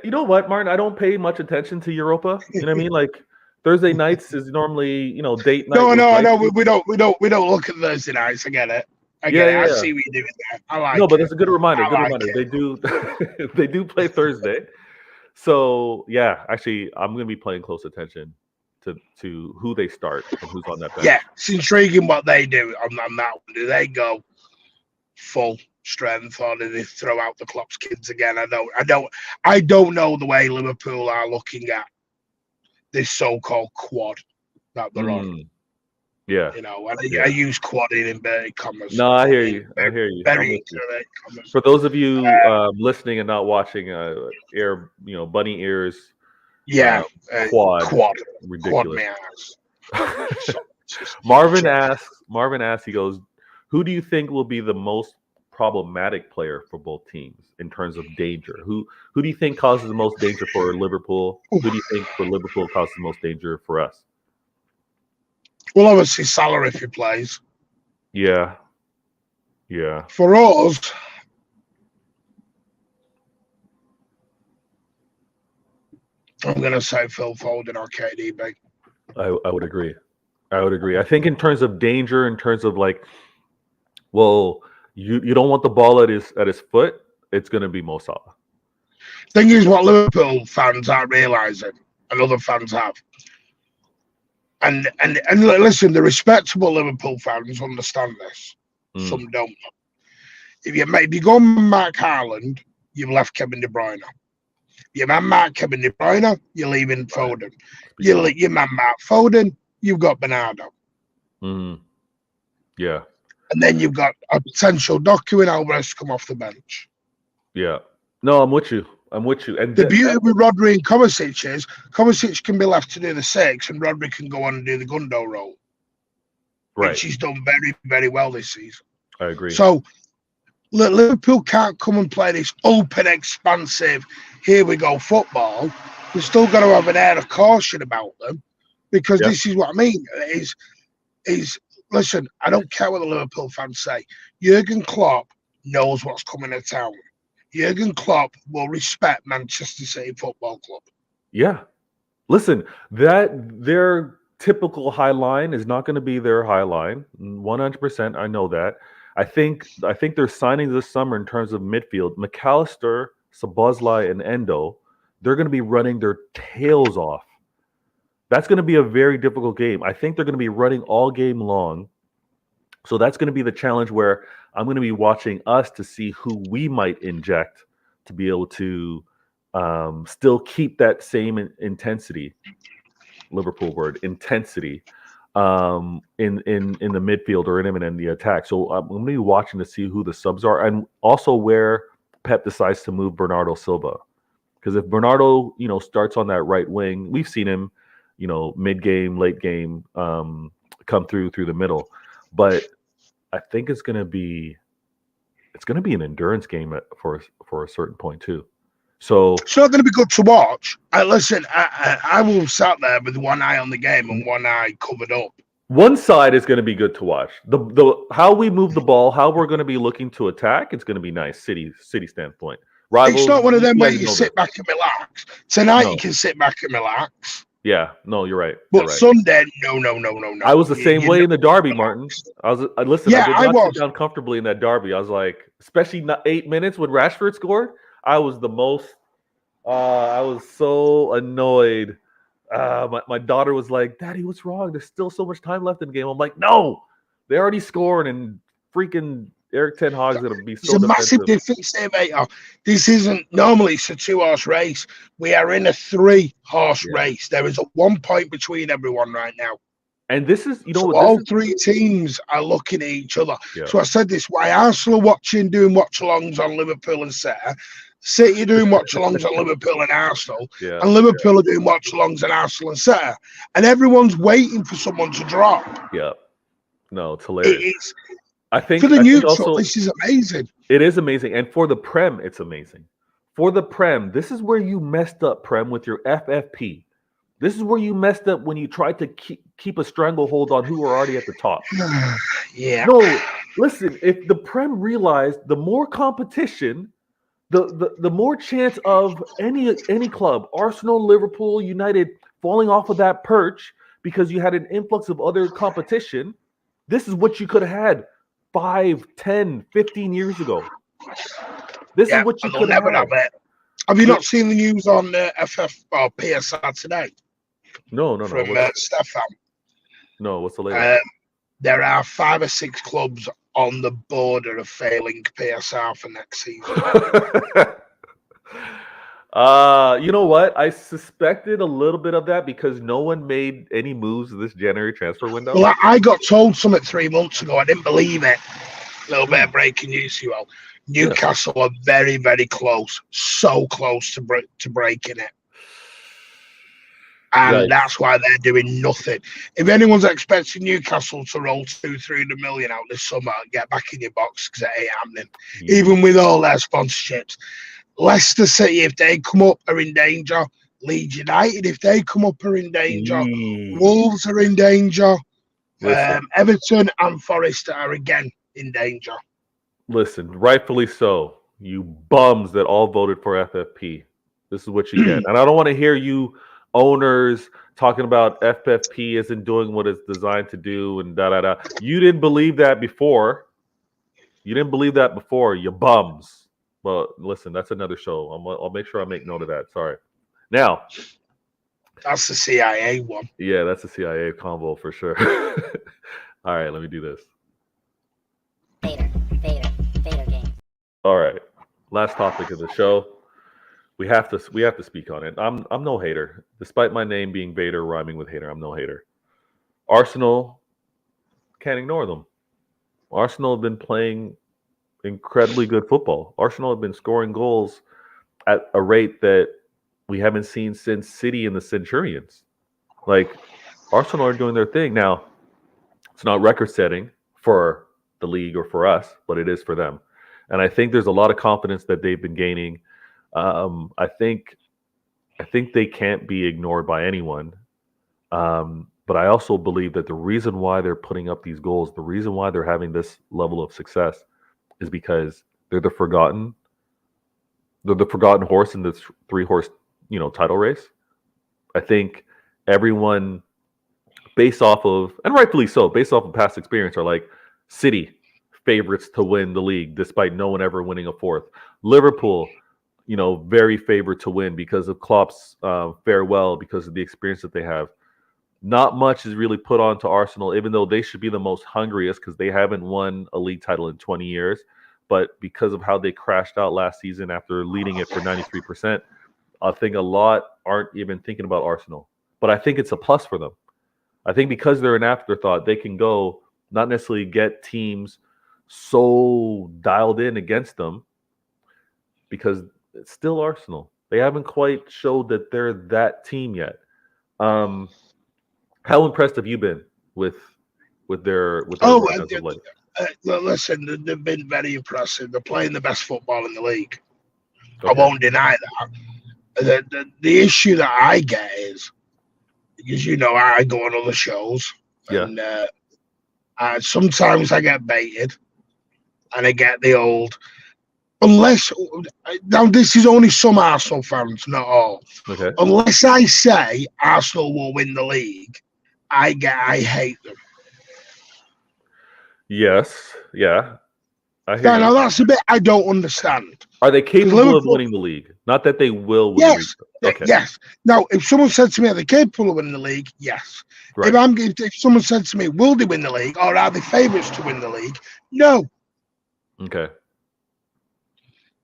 you know what, Martin? I don't pay much attention to Europa. You know what I mean? Like Thursday nights is normally, date night. No. We don't look at Thursday nights. I get it. I get it. I see what you're doing there. I like it. No, but it's a good reminder. It. They do play Thursday. So yeah, actually, I'm going to be paying close attention to who they start and who's on that bench. Yeah, it's intriguing what they do on that one. Do they go full strength or do they throw out the Klopp's kids again? I don't know the way Liverpool are looking at this so-called quad that they're on. Yeah, I use quad in inverted commas. No, I hear you. Very inverted commas. For those of you listening and not watching, bunny ears. Yeah, quad. Ridiculous. Marvin asks. He goes, "Who do you think will be the most problematic player for both teams in terms of danger? Who do you think causes the most danger for Liverpool? Who do you think for Liverpool causes the most danger for us?" Well, obviously Salah if he plays. Yeah. For us, I'm going to say Phil Foden or KDB. I would agree. I think in terms of danger, in terms of like, well, you don't want the ball at his foot, it's going to be Mo Salah. Thing is, what Liverpool fans aren't realising, and other fans have, and listen, the respectable Liverpool fans understand this. Some don't. If you go Mark Haaland, you've left Kevin De Bruyne. You man Mark Kevin De Bruyne, you're leaving Foden. You man Mark Foden, you've got Bernardo. Yeah. And then you've got a potential Doku and Alvarez come off the bench. Yeah. No, I'm with you. And the beauty with Rodri and Kovacic is Kovacic can be left to do the 6 and Rodri can go on and do the Gundo role. Right. Which he's done very, very well this season. I agree. So Liverpool can't come and play this open, expansive, here we go football. They've still got to have an air of caution about them because this is what I mean. Is listen, I don't care what the Liverpool fans say. Jurgen Klopp knows what's coming to town. Jurgen Klopp will respect Manchester City Football Club. Yeah. Listen, their typical high line is not going to be their high line. 100%. I know that. I think they're signing this summer in terms of midfield. McAllister, Szoboszlai, and Endo, they're going to be running their tails off. That's going to be a very difficult game. I think they're going to be running all game long. So that's going to be the challenge where I'm going to be watching us to see who we might inject to be able to still keep that same intensity. Liverpool word, intensity. In the midfield or in the attack. So I'm going to be watching to see who the subs are and also where Pep decides to move Bernardo Silva. Because if Bernardo, starts on that right wing, we've seen him, mid-game, late game, come through the middle. But I think it's going to be an endurance game for a certain point too. So it's not going to be good to watch. Listen, I will sat there with one eye on the game and one eye covered up. One side is going to be good to watch. The how we move the ball, how we're going to be looking to attack, it's going to be nice. City standpoint. Rivals, it's not one of them where you sit back and relax. Tonight you can sit back and relax. Yeah, no, you're right. But Sunday, no. I was the same way in the derby, Martin. I did not sit down comfortably in that derby. I was like, especially 8 minutes when Rashford scored. I was so annoyed my daughter was like, "Daddy, what's wrong? There's still so much time left in the game." I'm like, "No, they already scored, and freaking Eric Ten Hag's gonna be There's so a massive defensive." difference there, mate. This isn't normally it's a 2-horse race. We are in a 3-horse Yeah. race. There is a 1 point between everyone right now. And this is, So what all this is. 3 teams are looking at each other. Yeah. So I said this: why Arsenal doing watch-alongs on Liverpool and City doing watch-alongs on Liverpool and Arsenal, Yeah. and Liverpool are doing watch-alongs on Arsenal and City, and everyone's waiting for someone to drop. Yeah. No, it's hilarious. It's I think for the I think neutral. also, This is amazing. it is amazing, and for the Prem, it's amazing. For the Prem, this is where you messed up, Prem, with your FFP. This is where you messed up when you tried to keep a stranglehold on who are already at the top. Yeah. No, listen, if the Prem realized the more competition, the more chance of any club, Arsenal, Liverpool, United, falling off of that perch because you had an influx of other competition. This is what you could have had 5, 10, 15 years ago. This is what you could have had. Have you not seen the news on FF or PSR today? No. From Stefan. No, what's the latest? There are 5 or 6 clubs on the border of failing PSR for next season. You know what? I suspected a little bit of that because no one made any moves this January transfer window. Well, I got told something 3 months ago. I didn't believe it. A little bit of breaking news, UCL. Newcastle are very, very close. So close to breaking it. And that's why they're doing nothing. If anyone's expecting Newcastle to roll 200-300 million out this summer, get back in your box because it ain't happening. Yeah. Even with all their sponsorships. Leicester City, if they come up, are in danger. Leeds United, if they come up, are in danger. Wolves are in danger. Everton and Forest are again in danger. Listen, rightfully so. You bums that all voted for FFP. This is what you get. And I don't want to hear you owners talking about FFP isn't doing what it's designed to do and da-da-da. You didn't believe that before. You bums. Well, listen, that's another show. I'll make sure I make note of that. Sorry. Now. That's the CIA one. Yeah, that's the CIA convo for sure. All right, let me do this. Vader games. All right. Last topic of the show. We have to speak on it. I'm no hater. Despite my name being Vader rhyming with hater, I'm no hater. Arsenal, can't ignore them. Arsenal have been playing incredibly good football. Arsenal have been scoring goals at a rate that we haven't seen since City and the Centurions. Like, Arsenal are doing their thing. Now, it's not record-setting for the league or for us, but it is for them. And I think there's a lot of confidence that they've been gaining. I think they can't be ignored by anyone. But I also believe that the reason why they're putting up these goals, the reason why they're having this level of success is because they're the forgotten horse in this 3-horse, title race. I think everyone based off of, and rightfully so, based off of past experience, are like City favorites to win the league despite no one ever winning a fourth. Liverpool, very favored to win because of Klopp's farewell, because of the experience that they have. Not much is really put on to Arsenal, even though they should be the most hungriest because they haven't won a league title in 20 years. But because of how they crashed out last season after leading it for 93%, I think a lot aren't even thinking about Arsenal. But I think it's a plus for them. I think because they're an afterthought, they can go not necessarily get teams so dialed in against them because it's still Arsenal. They haven't quite showed that they're that team yet. How impressed have you been with their defensive play? Listen, they've been very impressive. They're playing the best football in the league. Okay. I won't deny that. The issue that I get is, because I go on other shows, and sometimes I get baited, and I get the old, unless, now this is only some Arsenal fans, not all. Okay. Unless I say Arsenal will win the league, I hate them. Yes, yeah. I hear Now you. that's a bit I don't understand. Are they capable of Liverpool- winning the league? Not that they will win Yes, the league. Okay. yes. Now, if someone said to me, are they capable of winning the league? Yes. Right. If someone said to me, will they win the league, or are they favourites to win the league? No. Okay.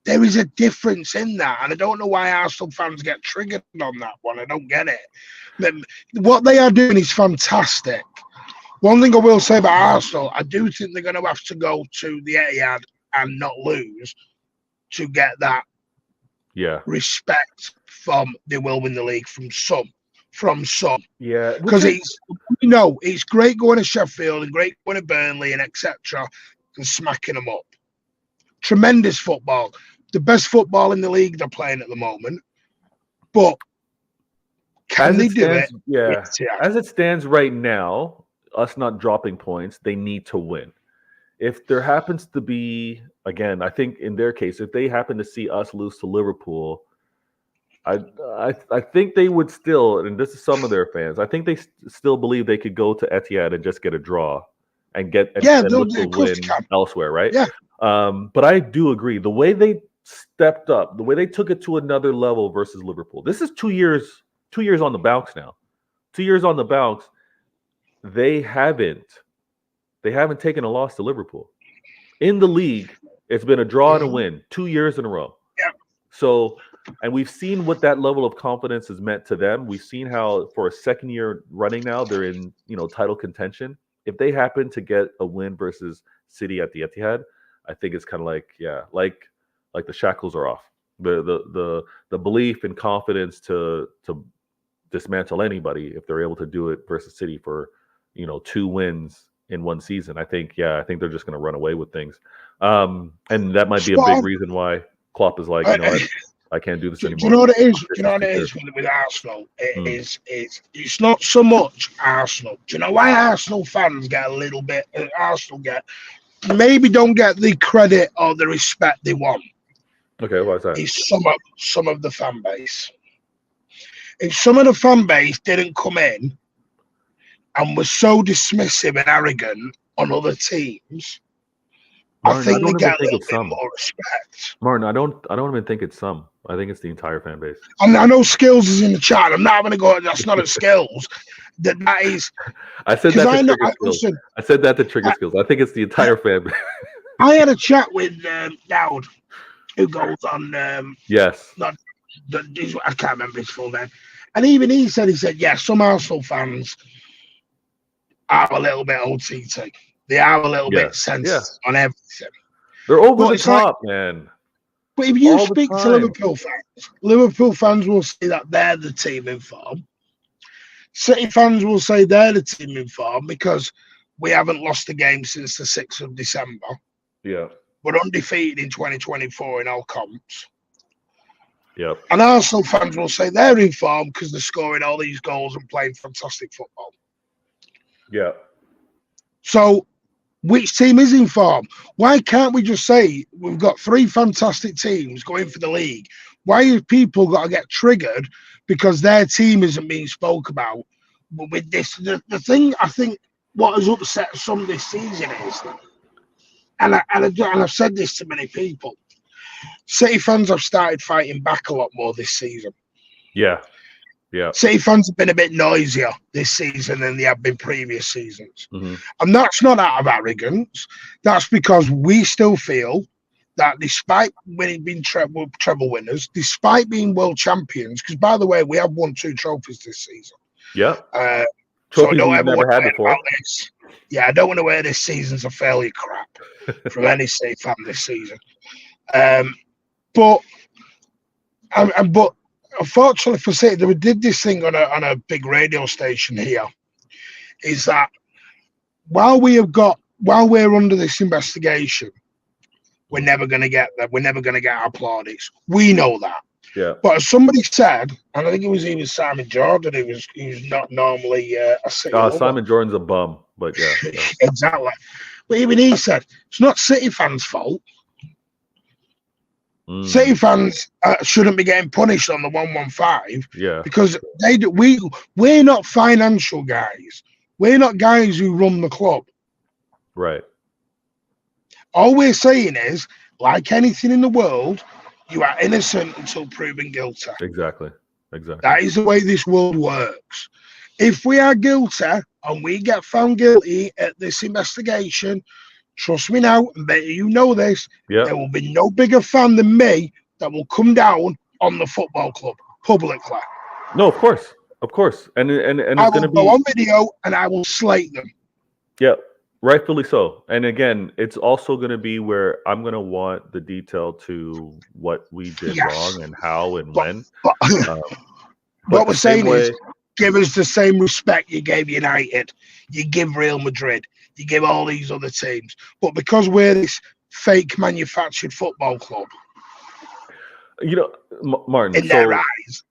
There is a difference in that, and I don't know why Arsenal fans get triggered on that one. I don't get it. What they are doing is fantastic. One thing I will say about Arsenal, I do think they're going to have to go to the Etihad and not lose to get that Yeah. respect from they will win the league from some. Yeah. Because it's great going to Sheffield and great going to Burnley and etc. and smacking them up. Tremendous football. The best football in the league they're playing at the moment. But can they do it? Yeah. As it stands right now, us not dropping points, they need to win. If there happens to be, again, I think in their case, if they happen to see us lose to Liverpool, I think they would still, and this is some of their fans, I think they still believe they could go to Etihad and just get a draw and look to win elsewhere, right? Yeah. But I do agree. The way they stepped up, the way they took it to another level versus Liverpool. This is 2 years on the bounce now. 2 years on the bounce. They haven't taken a loss to Liverpool. In the league, it's been a draw and a win 2 years in a row. Yeah. So, and we've seen what that level of confidence has meant to them. We've seen how for a second year running now, they're in, title contention. If they happen to get a win versus City at the Etihad, I think it's kind of like the shackles are off. The belief and confidence to dismantle anybody if they're able to do it versus City for 2 wins in one season. I think they're just going to run away with things. And that might be a big reason why Klopp is like, I can't do this anymore. Do you know what it is? Do you know what it is with Arsenal? It's not so much Arsenal. Do you know why Arsenal fans get a little bit? Maybe don't get the credit or the respect they want. Okay, why is that? It's some of the fan base. If some of the fan base didn't come in and was so dismissive and arrogant on other teams, Martin, I think they get a little bit more respect. Martin, I don't even think it's some. I think it's the entire fan base. And I know Skills is in the chat. I'm not going to go. That's not at Skills. That is. I said that to trigger Skills. I said that to trigger Skills. I think it's the entire fan base. I had a chat with Dowd, who goes on. Yes. I can't remember his full name, and even he said, some Arsenal fans are a little bit OTT. They are a little bit sensitive on everything. They're over the top, man. But if you speak to Liverpool fans will say that they're the team in form. City fans will say they're the team in form because we haven't lost a game since the 6th of December. Yeah. We're undefeated in 2024 in all comps. Yeah. And Arsenal fans will say they're in form because they're scoring all these goals and playing fantastic football. Yeah. So, which team is in form? Why can't we just say we've got 3 fantastic teams going for the league? Why have people got to get triggered because their team isn't being spoke about? But with this, the thing I think what has upset some this season is, and I've said this to many people, City fans have started fighting back a lot more this season. Yeah. Yeah. City fans have been a bit noisier this season than they have been previous seasons. Mm-hmm. And that's not out of arrogance. That's because we still feel that despite being treble winners, despite being world champions, because by the way, we have won 2 trophies this season. Yeah. So I don't ever never want to had hear before. about this. Yeah, I don't want to wear this season's a failure crap from any City fan this season. But unfortunately for City, we did this thing on a big radio station here. Is that while we're under this investigation, we're never going to get that. We're never going to get our plaudits. We know that. Yeah. But as somebody said, and I think it was even Simon Jordan, he was not normally a City. Simon Jordan's a bum, but yeah. Exactly. But even he said it's not City fans' fault. City fans shouldn't be getting punished on the 115. Yeah. Because we're not financial guys. We're not guys who run the club. Right. All we're saying is, like anything in the world, you are innocent until proven guilty. Exactly. That is the way this world works. If we are guilty and we get found guilty at this investigation, trust me now, and bet you know this, Yeah. there will be no bigger fan than me that will come down on the football club publicly. No, of course. And I it's will going to go be on video and I will slate them. yeah, rightfully so. And again, it's also going to be where I'm going to want the detail to what we did Yes. wrong and how and But- when. But But what the we're same saying is, way, give us the same respect you gave United, you give Real Madrid, you give all these other teams. But because we're this fake manufactured football club, you know, Martin. in their So eyes,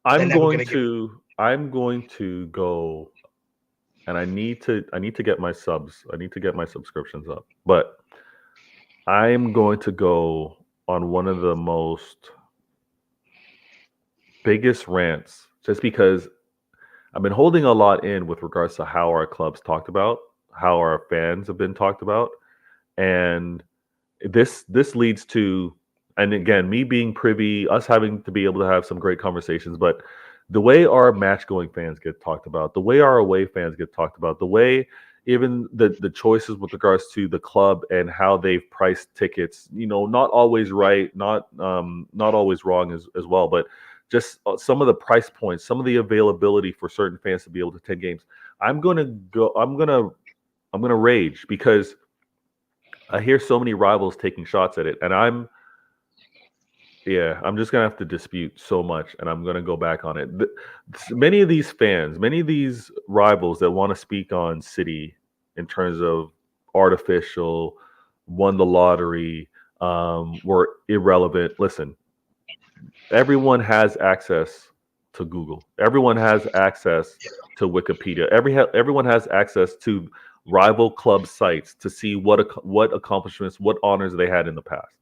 I'm never going gonna give to go, and I need to get my subs. I need to get my subscriptions up. But I'm going to go on one of the most biggest rants, just because I've been holding a lot in with regards to how our club's talked about, how our fans have been talked about, and this leads to, and again, me being privy, us having to be able to have some great conversations, but the way our match going fans get talked about, the way our away fans get talked about, the way even the choices with regards to the club and how they've priced tickets, not always right, not always wrong as well, but just some of the price points, some of the availability for certain fans to be able to attend games. I'm gonna rage because I hear so many rivals taking shots at it, and I'm just gonna have to dispute so much, and I'm gonna go back on it. Many of these fans, many of these rivals that want to speak on City in terms of artificial, won the lottery, were irrelevant. Listen, everyone has access to Google. Everyone has access to Wikipedia. Everyone has access to rival club sites to see what accomplishments, what honors they had in the past.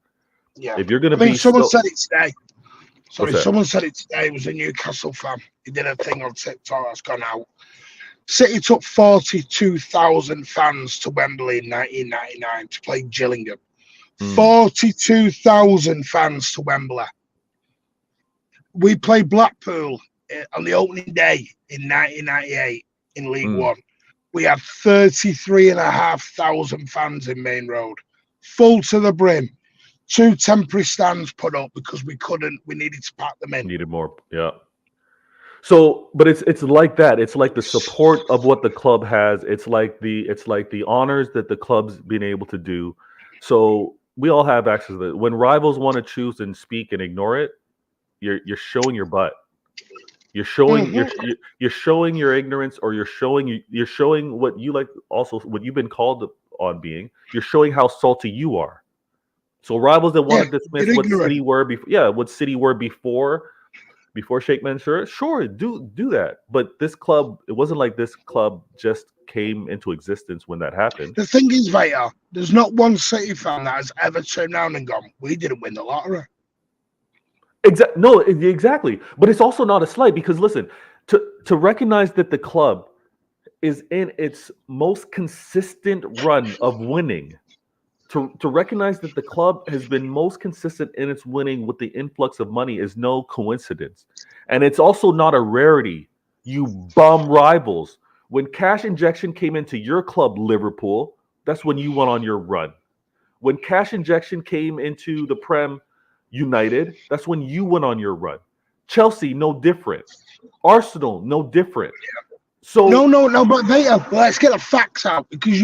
yeah. If you're going to someone said it today. Sorry, What's that? someone said it today. It was a Newcastle fan. He did a thing on TikTok that's gone out. City took 42,000 fans to Wembley in 1999 to play Gillingham. 42,000 fans to Wembley. We played Blackpool on the opening day in 1998 in League One. We had 33,500 fans in Main Road, full to the brim. 2 temporary stands put up because we needed to pack them in. Needed more, yeah. So, but it's like that. It's like the support of what the club has. It's like the honors that the club's been able to do. So we all have access to it. When rivals want to choose and speak and ignore it, you're showing your butt. You're showing you're showing your ignorance, or you're showing what you like, also what you've been called on being. You're showing how salty you are. So rivals that want to dismiss what City were before Sheikh Mansour, sure, do that. But this club, it wasn't like this club just came into existence when that happened. The thing is, Vator, there's not one City fan that has ever turned around and gone, "We didn't win the lottery." Exactly. But it's also not a slight, because listen, to recognize that the club is in its most consistent run of winning, to recognize that the club has been most consistent in its winning with the influx of money is no coincidence. And it's also not a rarity, you bum rivals. When cash injection came into your club, Liverpool, that's when you went on your run. When cash injection came into the Prem, United, that's when you went on your run. Chelsea, no different. Arsenal, no different. So No, but Vator, let's get the facts out, because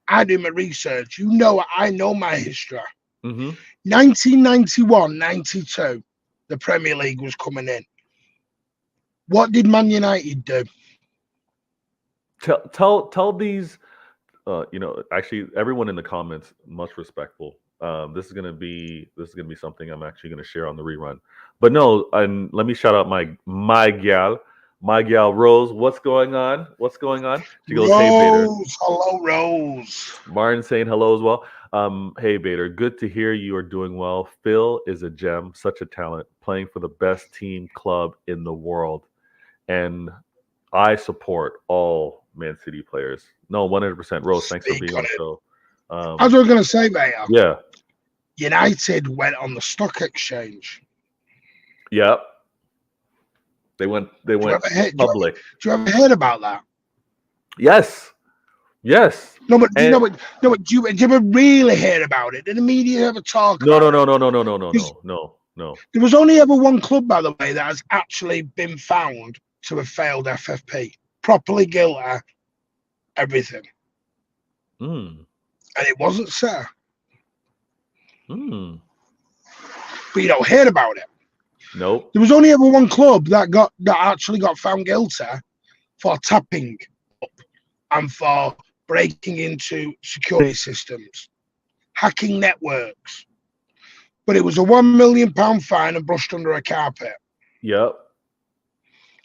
I do my research. I know my history. 1991-92, the Premier League was coming in. What did Man United do? Tell these, actually, everyone in the comments, much respectful. This is gonna be something I'm actually gonna share on the rerun. But no, and let me shout out my gal Rose. What's going on? She goes, Rose, hey Vader. hello, Rose. Martin saying hello as well. Hey Vader, good to hear you are doing well. Phil is a gem, such a talent, playing for the best team club in the world, and I support all Man City players. No, 100%. Rose, thanks for being on the show. As I was going to say, mate, Yeah. United went on the stock exchange. Yep. They went public. Do you ever heard about that? Yes. Yes. No, but And do you ever really hear about it? Did the media ever talk no, about no. There was only ever one club, by the way, that has actually been found to have failed FFP. Properly guilty, everything. Mm. And it wasn't City. Mm. But you don't hear about it. Nope. There was only ever one club that actually got found guilty for tapping up and for breaking into security systems, hacking networks. But it was a £1 million fine and brushed under a carpet. Yep.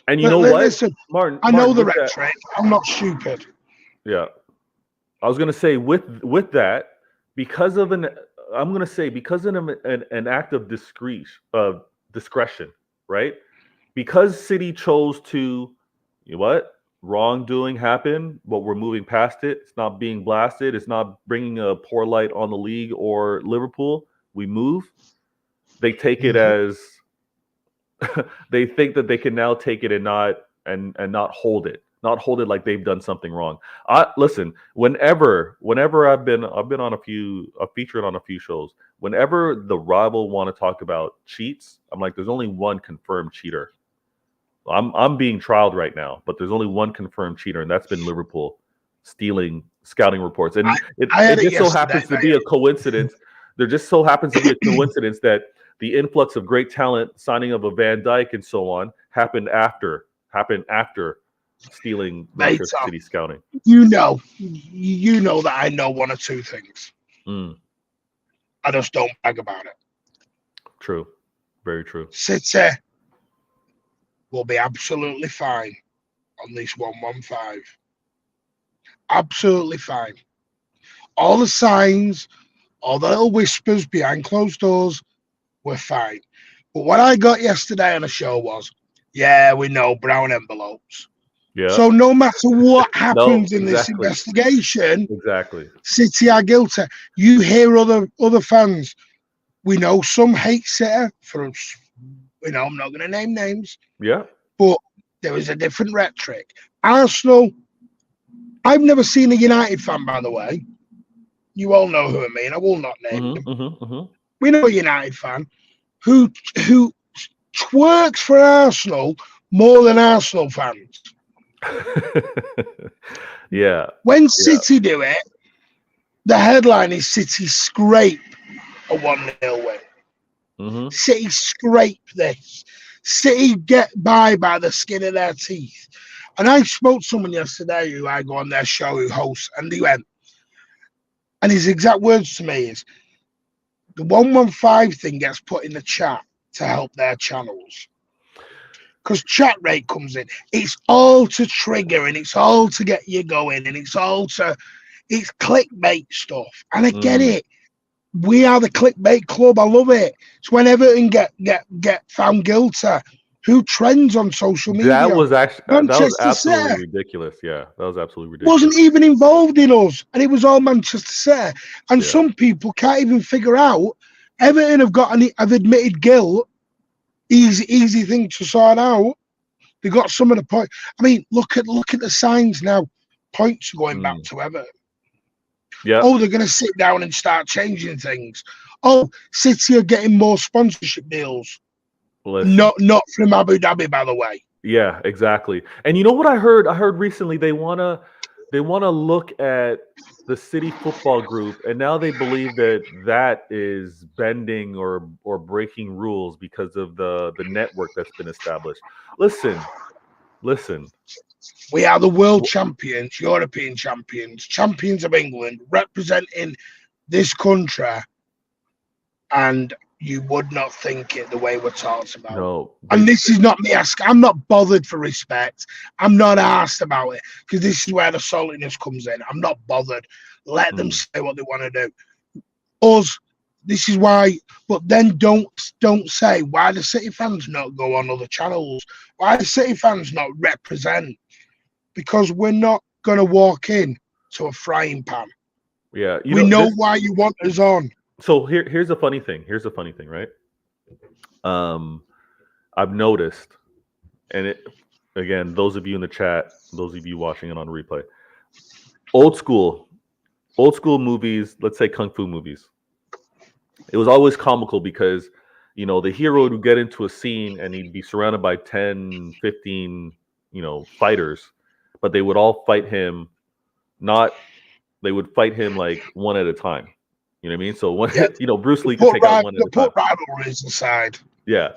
And you know what, listen, Martin? I know the with red that- trade. I'm not stupid. Yeah. I was gonna say with that, because of an act of discretion, right? Because City chose to, you know what? Wrongdoing happened, but we're moving past it. It's not being blasted. It's not bringing a poor light on the league or Liverpool. We move. They take it as they think that they can now take it and not hold it, like they've done something wrong. Listen. Whenever I've been featured on a few shows. Whenever the rival want to talk about cheats, I'm like, there's only one confirmed cheater. I'm being trialed right now, but there's only one confirmed cheater, and that's been Liverpool stealing scouting reports. And it just so happens to be a coincidence. There just so happens to be a coincidence that the influx of great talent, signing of a Van Dijk and so on, happened after stealing Manchester City scouting. You know that I know one or two things. Mm. I just don't brag about it. True. Very true. City will be absolutely fine on this 115. Absolutely fine. All the signs, all the little whispers behind closed doors were fine. But what I got yesterday on a show was, yeah, we know brown envelopes. Yeah. So no matter what happens in this exactly. investigation, Exactly. City are guilty. You hear other fans. We know some hate City for us. I'm not going to name names. Yeah. But there is a different rhetoric. Arsenal, I've never seen a United fan, by the way. You all know who I mean. I will not name them. We know a United fan who twerks for Arsenal more than Arsenal fans. Yeah. When City do it, the headline is City scrape a 1-0 win. City scrape this. City get by the skin of their teeth. And I spoke to someone yesterday who I go on their show who hosts, and he went, and his exact words to me is, the 115 thing gets put in the chat to help their channels. Because chat rate comes in. It's all to trigger and it's all to get you going and it's clickbait stuff. And I get it. We are the clickbait club. I love it. It's when Everton get found guilty. Who trends on social media? That was absolutely City. ridiculous. Yeah, that was absolutely ridiculous. Wasn't even involved in us, and it was all Manchester City. And some people can't even figure out. Everton have admitted guilt. Easy thing to sort out. They got some of the points. I mean, look at the signs now. Points are going back to Everton. Yeah. Oh, they're going to sit down and start changing things. Oh, City are getting more sponsorship deals. Listen. Not from Abu Dhabi, by the way. Yeah, exactly. And you know what I heard? I heard recently they wanna look at the City Football Group, and now they believe that is bending or breaking rules because of the network that's been established. Listen. We are the world champions, European champions, champions of England, representing this country, and you would not think it the way we're talked about. No. And this is not me asking. I'm not bothered for respect. I'm not asked about it because this is where the saltiness comes in. I'm not bothered. Let them say what they want to do. Us, this is why. But then don't say why the City fans not go on other channels. Why the City fans not represent? Because we're not going to walk in to a frying pan. Yeah, We know why you want us on. So here's a funny thing. Right? I've noticed, and again, those of you in the chat, those of you watching it on replay, old school movies, let's say kung fu movies, it was always comical because, the hero would get into a scene and he'd be surrounded by 10, 15, fighters, but they would all fight him, they would fight him like one at a time. You know what I mean? So one, Bruce Lee could take out one at a time. Put rivalries aside. Yeah.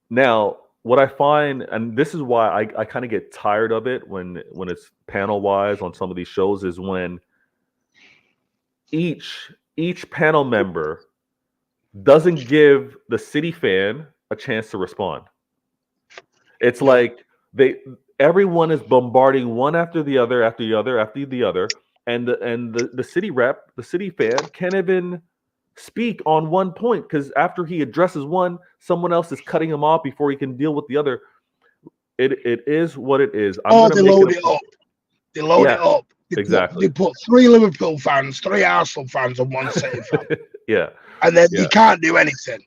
Now, what I find, and this is why I kind of get tired of it when it's panel wise on some of these shows, is when each panel member doesn't give the City fan a chance to respond. It's like everyone is bombarding one after the other, and the City rep, the City fan, can't even speak on one point because after he addresses one, someone else is cutting him off before he can deal with the other. It is what it is. They load it up. They load it up. Exactly. They put 3 Liverpool fans, 3 Arsenal fans, and 1 City fan. Yeah. And then you can't do anything.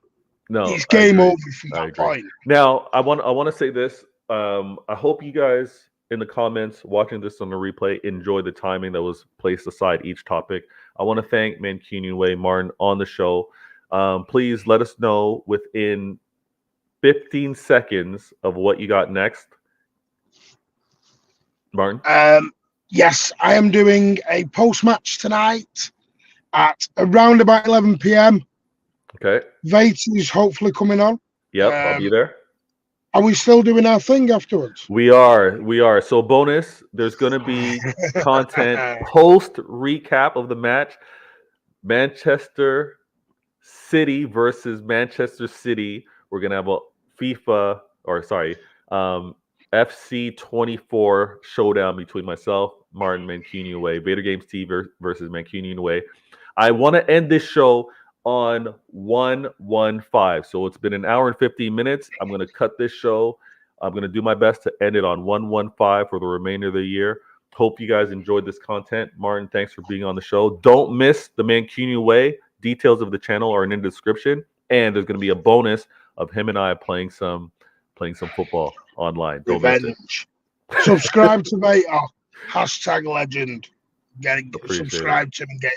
No, it's game over from that point. Now, I want to say this. I hope you guys in the comments watching this on the replay enjoy the timing that was placed aside each topic. I want to thank Mancunian Way Martin on the show. Please let us know within 15 seconds of what you got next. Martin? Yes, I am doing a post-match tonight at around about 11 p.m. Okay. Vators is hopefully coming on. Yep, I'll be there. Are we still doing our thing afterwards? We are. So bonus, there's going to be content post recap of the match. Manchester City versus Manchester City. We're going to have a FC24 showdown between myself, Martin, Mancunian Way, Vader Games TV versus Mancunian Way. I want to end this show on 115. So it's been an hour and 15 minutes. I'm going to cut this show. I'm going to do my best to end it on 115 for the remainder of the year. Hope you guys enjoyed this content. Martin, thanks for being on the show. Don't miss the Mancunian Way. Details of the channel are in the description. And there's going to be a bonus of him and I playing some football online. Don't miss it. Subscribe to Vators. #legend. Subscribe to him and get